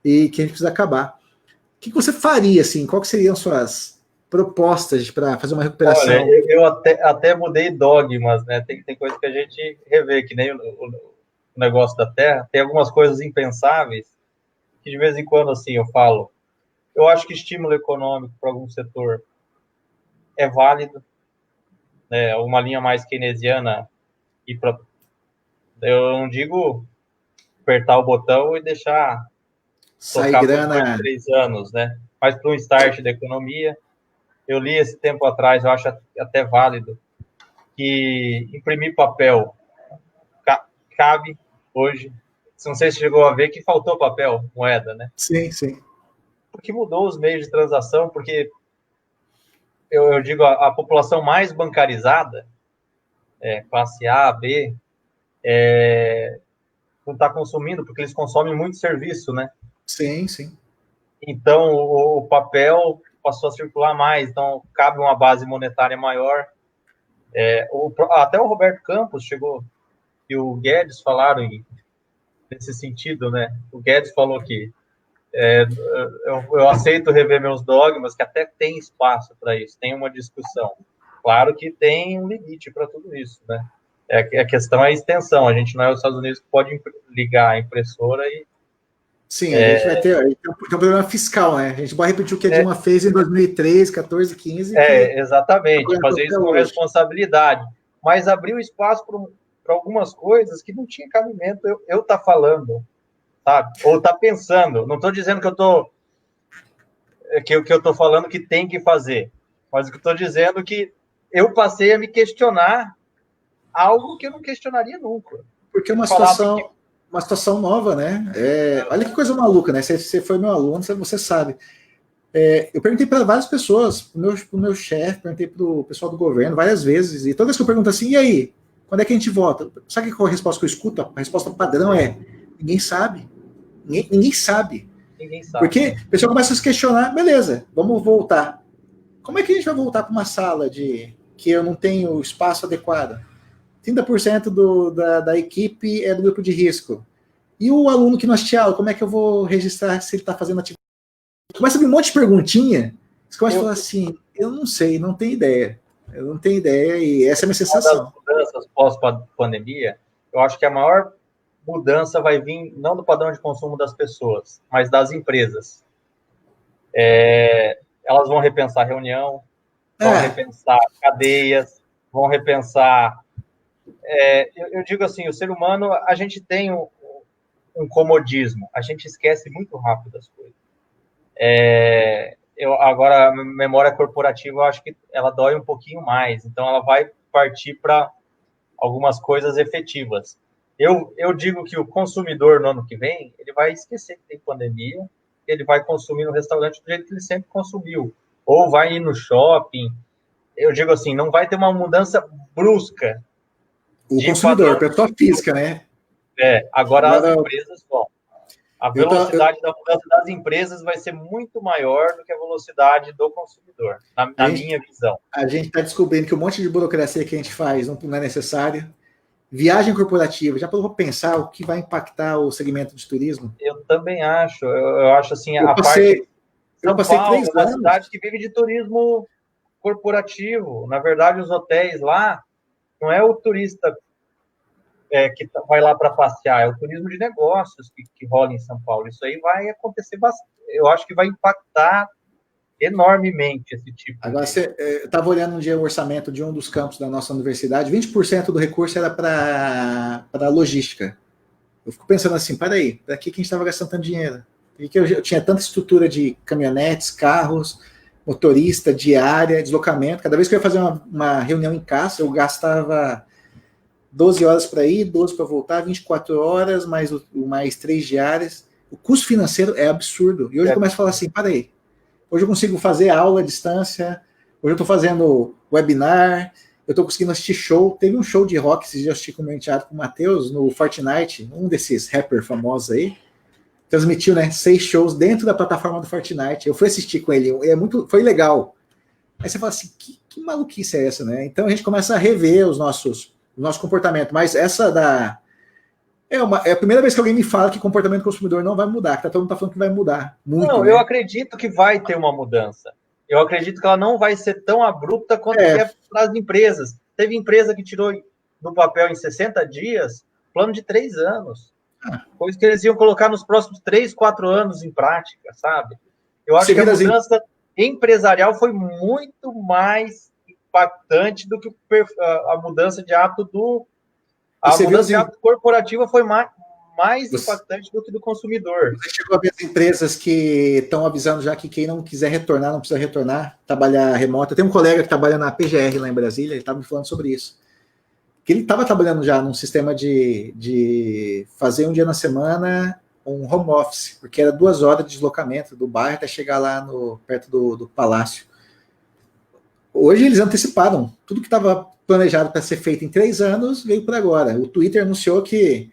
e que a gente precisa acabar. O que você faria, assim? Qual que seriam suas propostas para fazer uma recuperação? Olha, eu até mudei dogmas, né? Tem coisa que a gente revê, que nem o negócio da terra. Tem algumas coisas impensáveis que, de vez em quando, assim, eu falo. Eu acho que estímulo econômico para algum setor é válido, né? Uma linha mais keynesiana, eu não digo apertar o botão e deixar tocar por 2, 3 anos, né? Mas para um start da economia, eu li esse tempo atrás, eu acho até válido, que imprimir papel cabe hoje. Não sei se chegou a ver que faltou papel, moeda, né? Sim, sim. Porque mudou os meios de transação, porque eu digo, a população mais bancarizada, classe A, B, não está consumindo, porque eles consomem muito serviço, né? Sim, sim. Então, o papel passou a circular mais, então cabe uma base monetária maior. Até o Roberto Campos chegou, e o Guedes falaram nesse sentido, né? O Guedes falou que eu aceito rever meus dogmas, que até tem espaço para isso, tem uma discussão. Claro que tem um limite para tudo isso, né? A questão é a extensão. A gente não é os Estados Unidos que pode ligar a impressora e... Sim, a gente vai ter um problema fiscal, né? A gente pode repetir o que a Dilma fez em 2003, 14, 15. Exatamente, fazer isso com responsabilidade. Mas abriu espaço para algumas coisas que não tinha cabimento eu tá falando, sabe? Ou tá pensando. Não estou dizendo que eu estou que eu estou falando que tem que fazer, mas o que eu estou dizendo é que eu passei a me questionar algo que eu não questionaria nunca. Porque é uma situação nova, né? Olha que coisa maluca, né? Você foi meu aluno, você sabe. Eu perguntei para várias pessoas, pro meu chefe, perguntei para o pessoal do governo várias vezes, e toda vez que eu pergunto assim, e aí, quando é que a gente vota? Sabe qual a resposta que eu escuto? A resposta padrão é, ninguém sabe. Ninguém sabe. Ninguém sabe. Porque o pessoal começa a se questionar, beleza, vamos voltar. Como é que a gente vai voltar para uma sala que eu não tenho espaço adequado? 30% da equipe é do grupo de risco. E o aluno que não assiste aula, como é que eu vou registrar se ele está fazendo atividade? Começa a vir um monte de perguntinha. Você começa a falar assim, eu não sei, não tenho ideia. Eu não tenho ideia e essa é a minha sensação. Das mudanças pós-pandemia, eu acho que a maior mudança vai vir não do padrão de consumo das pessoas, mas das empresas. Elas vão repensar reunião, vão repensar cadeias, vão repensar... eu digo assim, o ser humano, a gente tem um comodismo, a gente esquece muito rápido as coisas. Agora, a memória corporativa, eu acho que ela dói um pouquinho mais, então ela vai partir para algumas coisas efetivas. Eu digo que o consumidor, no ano que vem, ele vai esquecer que tem pandemia, ele vai consumir no restaurante do jeito que ele sempre consumiu, ou vai ir no shopping. Eu digo assim, não vai ter uma mudança brusca. O consumidor, pessoa física, né? Agora as empresas vão. A velocidade da mudança das empresas vai ser muito maior do que a velocidade do consumidor, na minha visão. A gente está descobrindo que um monte de burocracia que a gente faz não é necessária. Viagem corporativa, já parou para pensar o que vai impactar o segmento de turismo? Eu também acho. Eu acho assim, eu passei 3 anos. É uma cidade que vive de turismo corporativo. Na verdade, os hotéis lá, não é o turista que vai lá para passear, é o turismo de negócios que rola em São Paulo. Isso aí vai acontecer bastante. Eu acho que vai impactar enormemente esse tipo. Agora, eu estava olhando um dia o orçamento de um dos campos da nossa universidade, 20% do recurso era para logística. Eu fico pensando assim, peraí, para que a gente estava gastando tanto dinheiro? Por que eu tinha tanta estrutura de caminhonetes, carros, motorista, diária, deslocamento? Cada vez que eu ia fazer uma reunião em casa, eu gastava 12 horas para ir, 12 para voltar, 24 horas, mais 3 diárias. O custo financeiro é absurdo. E hoje eu começo a falar assim, peraí, hoje eu consigo fazer aula à distância, hoje eu estou fazendo webinar, eu estou conseguindo assistir show. Teve um show de rock, esses dias eu assisti com o meu enteado, com o Matheus, no Fortnite, um desses rappers famosos aí, transmitiu, né, 6 shows dentro da plataforma do Fortnite. Eu fui assistir com ele, foi legal. Aí você fala assim, que maluquice é essa, né? Então a gente começa a rever o nosso comportamento, mas essa é a primeira vez que alguém me fala que comportamento do consumidor não vai mudar, que todo mundo está falando que vai mudar muito. Não, né? Eu acredito que vai ter uma mudança. Eu acredito que ela não vai ser tão abrupta quanto é para as empresas. Teve empresa que tirou do papel em 60 dias plano de 3 anos. Coisa que eles iam colocar nos próximos 3, 4 anos em prática, sabe? Eu acho que a mudança empresarial foi muito mais impactante do que a mudança de hábito de hábito corporativa foi mais impactante do que do consumidor. Você chegou a ver as empresas que estão avisando já que quem não quiser retornar, não precisa retornar, trabalhar remoto. Tem um colega que trabalha na PGR lá em Brasília, ele estava me falando sobre isso. Que ele estava trabalhando já num sistema de fazer um dia na semana um home office, porque era 2 horas de deslocamento do bairro até chegar lá perto do palácio. Hoje eles anteciparam. Tudo que estava planejado para ser feito em 3 anos veio por agora. O Twitter anunciou que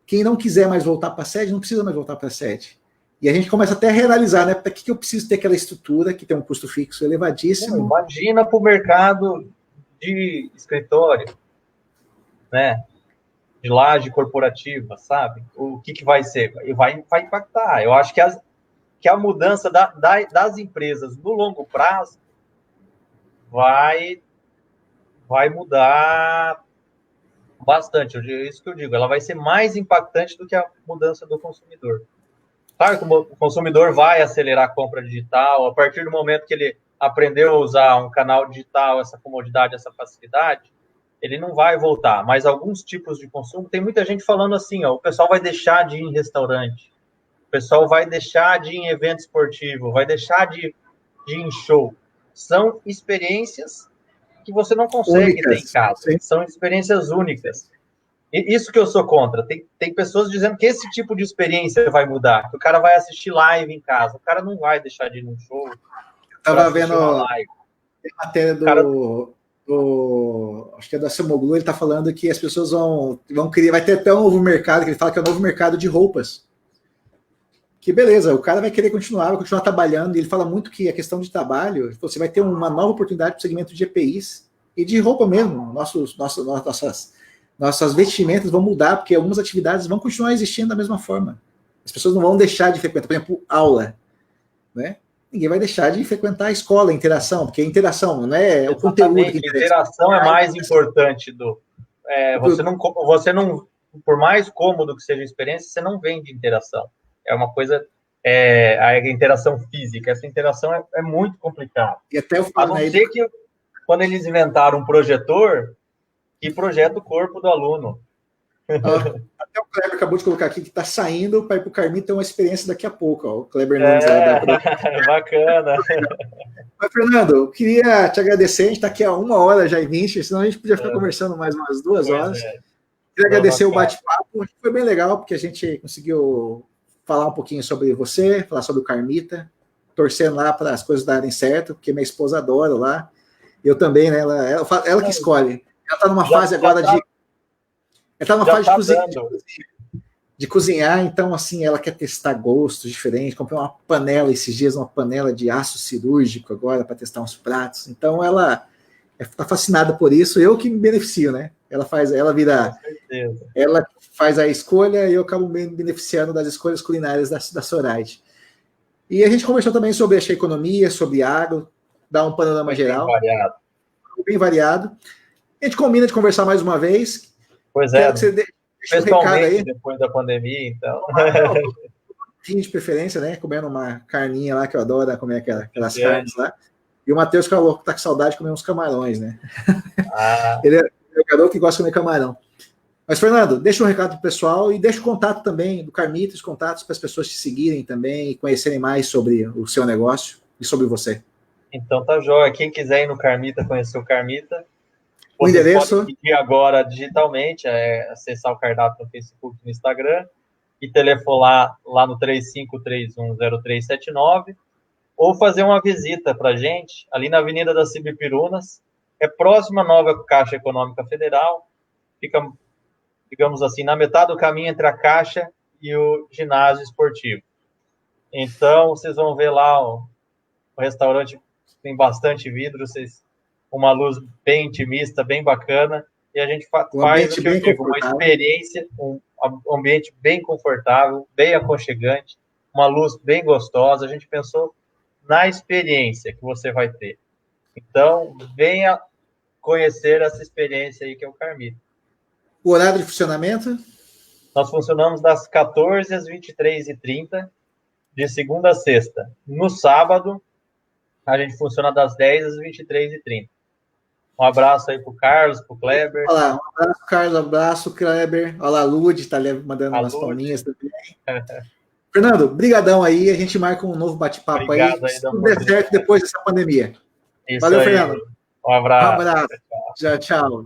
quem não quiser mais voltar para a sede, não precisa mais voltar para a sede. E a gente começa até a realizar, né? Para que eu preciso ter aquela estrutura que tem um custo fixo elevadíssimo? Imagina para o mercado de escritório, né? De laje corporativa, sabe? O que vai ser? Vai impactar. Eu acho que a mudança das empresas no longo prazo vai mudar bastante. Isso que eu digo, ela vai ser mais impactante do que a mudança do consumidor. Claro que o consumidor vai acelerar a compra digital, a partir do momento que ele aprendeu a usar um canal digital, essa comodidade, essa facilidade, ele não vai voltar. Mas alguns tipos de consumo, tem muita gente falando assim, o pessoal vai deixar de ir em restaurante, o pessoal vai deixar de ir em evento esportivo, vai deixar de ir em show. São experiências que você não consegue ter em casa. Sim. São experiências únicas. E isso que eu sou contra. Tem pessoas dizendo que esse tipo de experiência vai mudar, que o cara vai assistir live em casa. O cara não vai deixar de ir num show. Estava vendo a matéria acho que é da Acemoglu, ele está falando que as pessoas vão criar, vai ter até um novo mercado, que ele fala que é o novo mercado de roupas. Que beleza, o cara vai querer vai continuar trabalhando, e ele fala muito que a questão de trabalho, você vai ter uma nova oportunidade para o segmento de EPIs e de roupa mesmo. Nossas vestimentas vão mudar, porque algumas atividades vão continuar existindo da mesma forma. As pessoas não vão deixar de frequentar, por exemplo, aula, né? Ninguém vai deixar de frequentar a escola, a interação, porque a interação não é o conteúdo que interessa. A interação é mais importante você não, por mais cômodo que seja a experiência, você não vende interação. É uma coisa, a interação física. Essa interação é muito complicada. E até eu falo, a não ser que quando eles inventaram um projetor que projeta o corpo do aluno. Até o Kleber acabou de colocar aqui que está saindo para ir para o Carmita ter uma experiência daqui a pouco. Ó, o Kleber Nunes. Bacana. Mas, Fernando, eu queria te agradecer. A gente está aqui há 1h já e 20, senão a gente podia ficar conversando mais umas 2 horas. Queria agradecer o bate-papo. Foi bem legal, porque a gente conseguiu falar um pouquinho sobre você, falar sobre o Carmita, torcendo lá para as coisas darem certo, porque minha esposa adora lá. Eu também, né? Ela que escolhe. Ela está numa fase agora de... Ela está numa fase de cozinhar, então, assim, ela quer testar gostos diferentes. Comprei uma panela esses dias, uma panela de aço cirúrgico agora, para testar uns pratos. Então, ela está fascinada por isso. Eu que me beneficio, né? Ela faz a escolha e eu acabo me beneficiando das escolhas culinárias da Zoraide. E a gente conversou também sobre a economia, sobre agro, dar um panorama geral. Bem variado. A gente combina de conversar mais uma vez. Pois é. Pessoalmente, aí. Depois da pandemia, então. De preferência, né? Comendo uma carninha lá, que eu adoro comer aquelas carnes lá. E o Matheus falou que tá com saudade de comer uns camarões, né? Ele é um jogador que gosta de comer camarão. Mas, Fernando, deixa um recado pro pessoal e deixa o contato também do Carmita, os contatos para as pessoas te seguirem também e conhecerem mais sobre o seu negócio e sobre você. Então tá jóia. Quem quiser ir no Carmita, conhecer o Carmita, o endereço pode pedir agora digitalmente, acessar o cardápio no Facebook e no Instagram e telefonar lá no 35310379 ou fazer uma visita para a gente ali na Avenida das Cibipirunas, próxima à nova Caixa Econômica Federal, fica, digamos assim, na metade do caminho entre a Caixa e o ginásio esportivo. Então, vocês vão ver lá o restaurante tem bastante vidro, uma luz bem intimista, bem bacana, e a gente faz o que eu digo, uma experiência, um ambiente bem confortável, bem aconchegante, uma luz bem gostosa. A gente pensou na experiência que você vai ter. Então, venha conhecer essa experiência aí que é o Carmita. O horário de funcionamento? Nós funcionamos das 14 às 23h30, de segunda a sexta. No sábado, a gente funciona das 10 às 23h30. Um abraço aí pro Carlos, pro Kleber. Olá, um abraço, Carlos, um abraço, Kleber. Olha lá, a Lud tá mandando umas palminhas também. Fernando, brigadão aí, a gente marca um novo bate-papo aí, se tudo der certo depois dessa pandemia. Isso. Valeu, aí. Fernando. Um abraço. Tchau.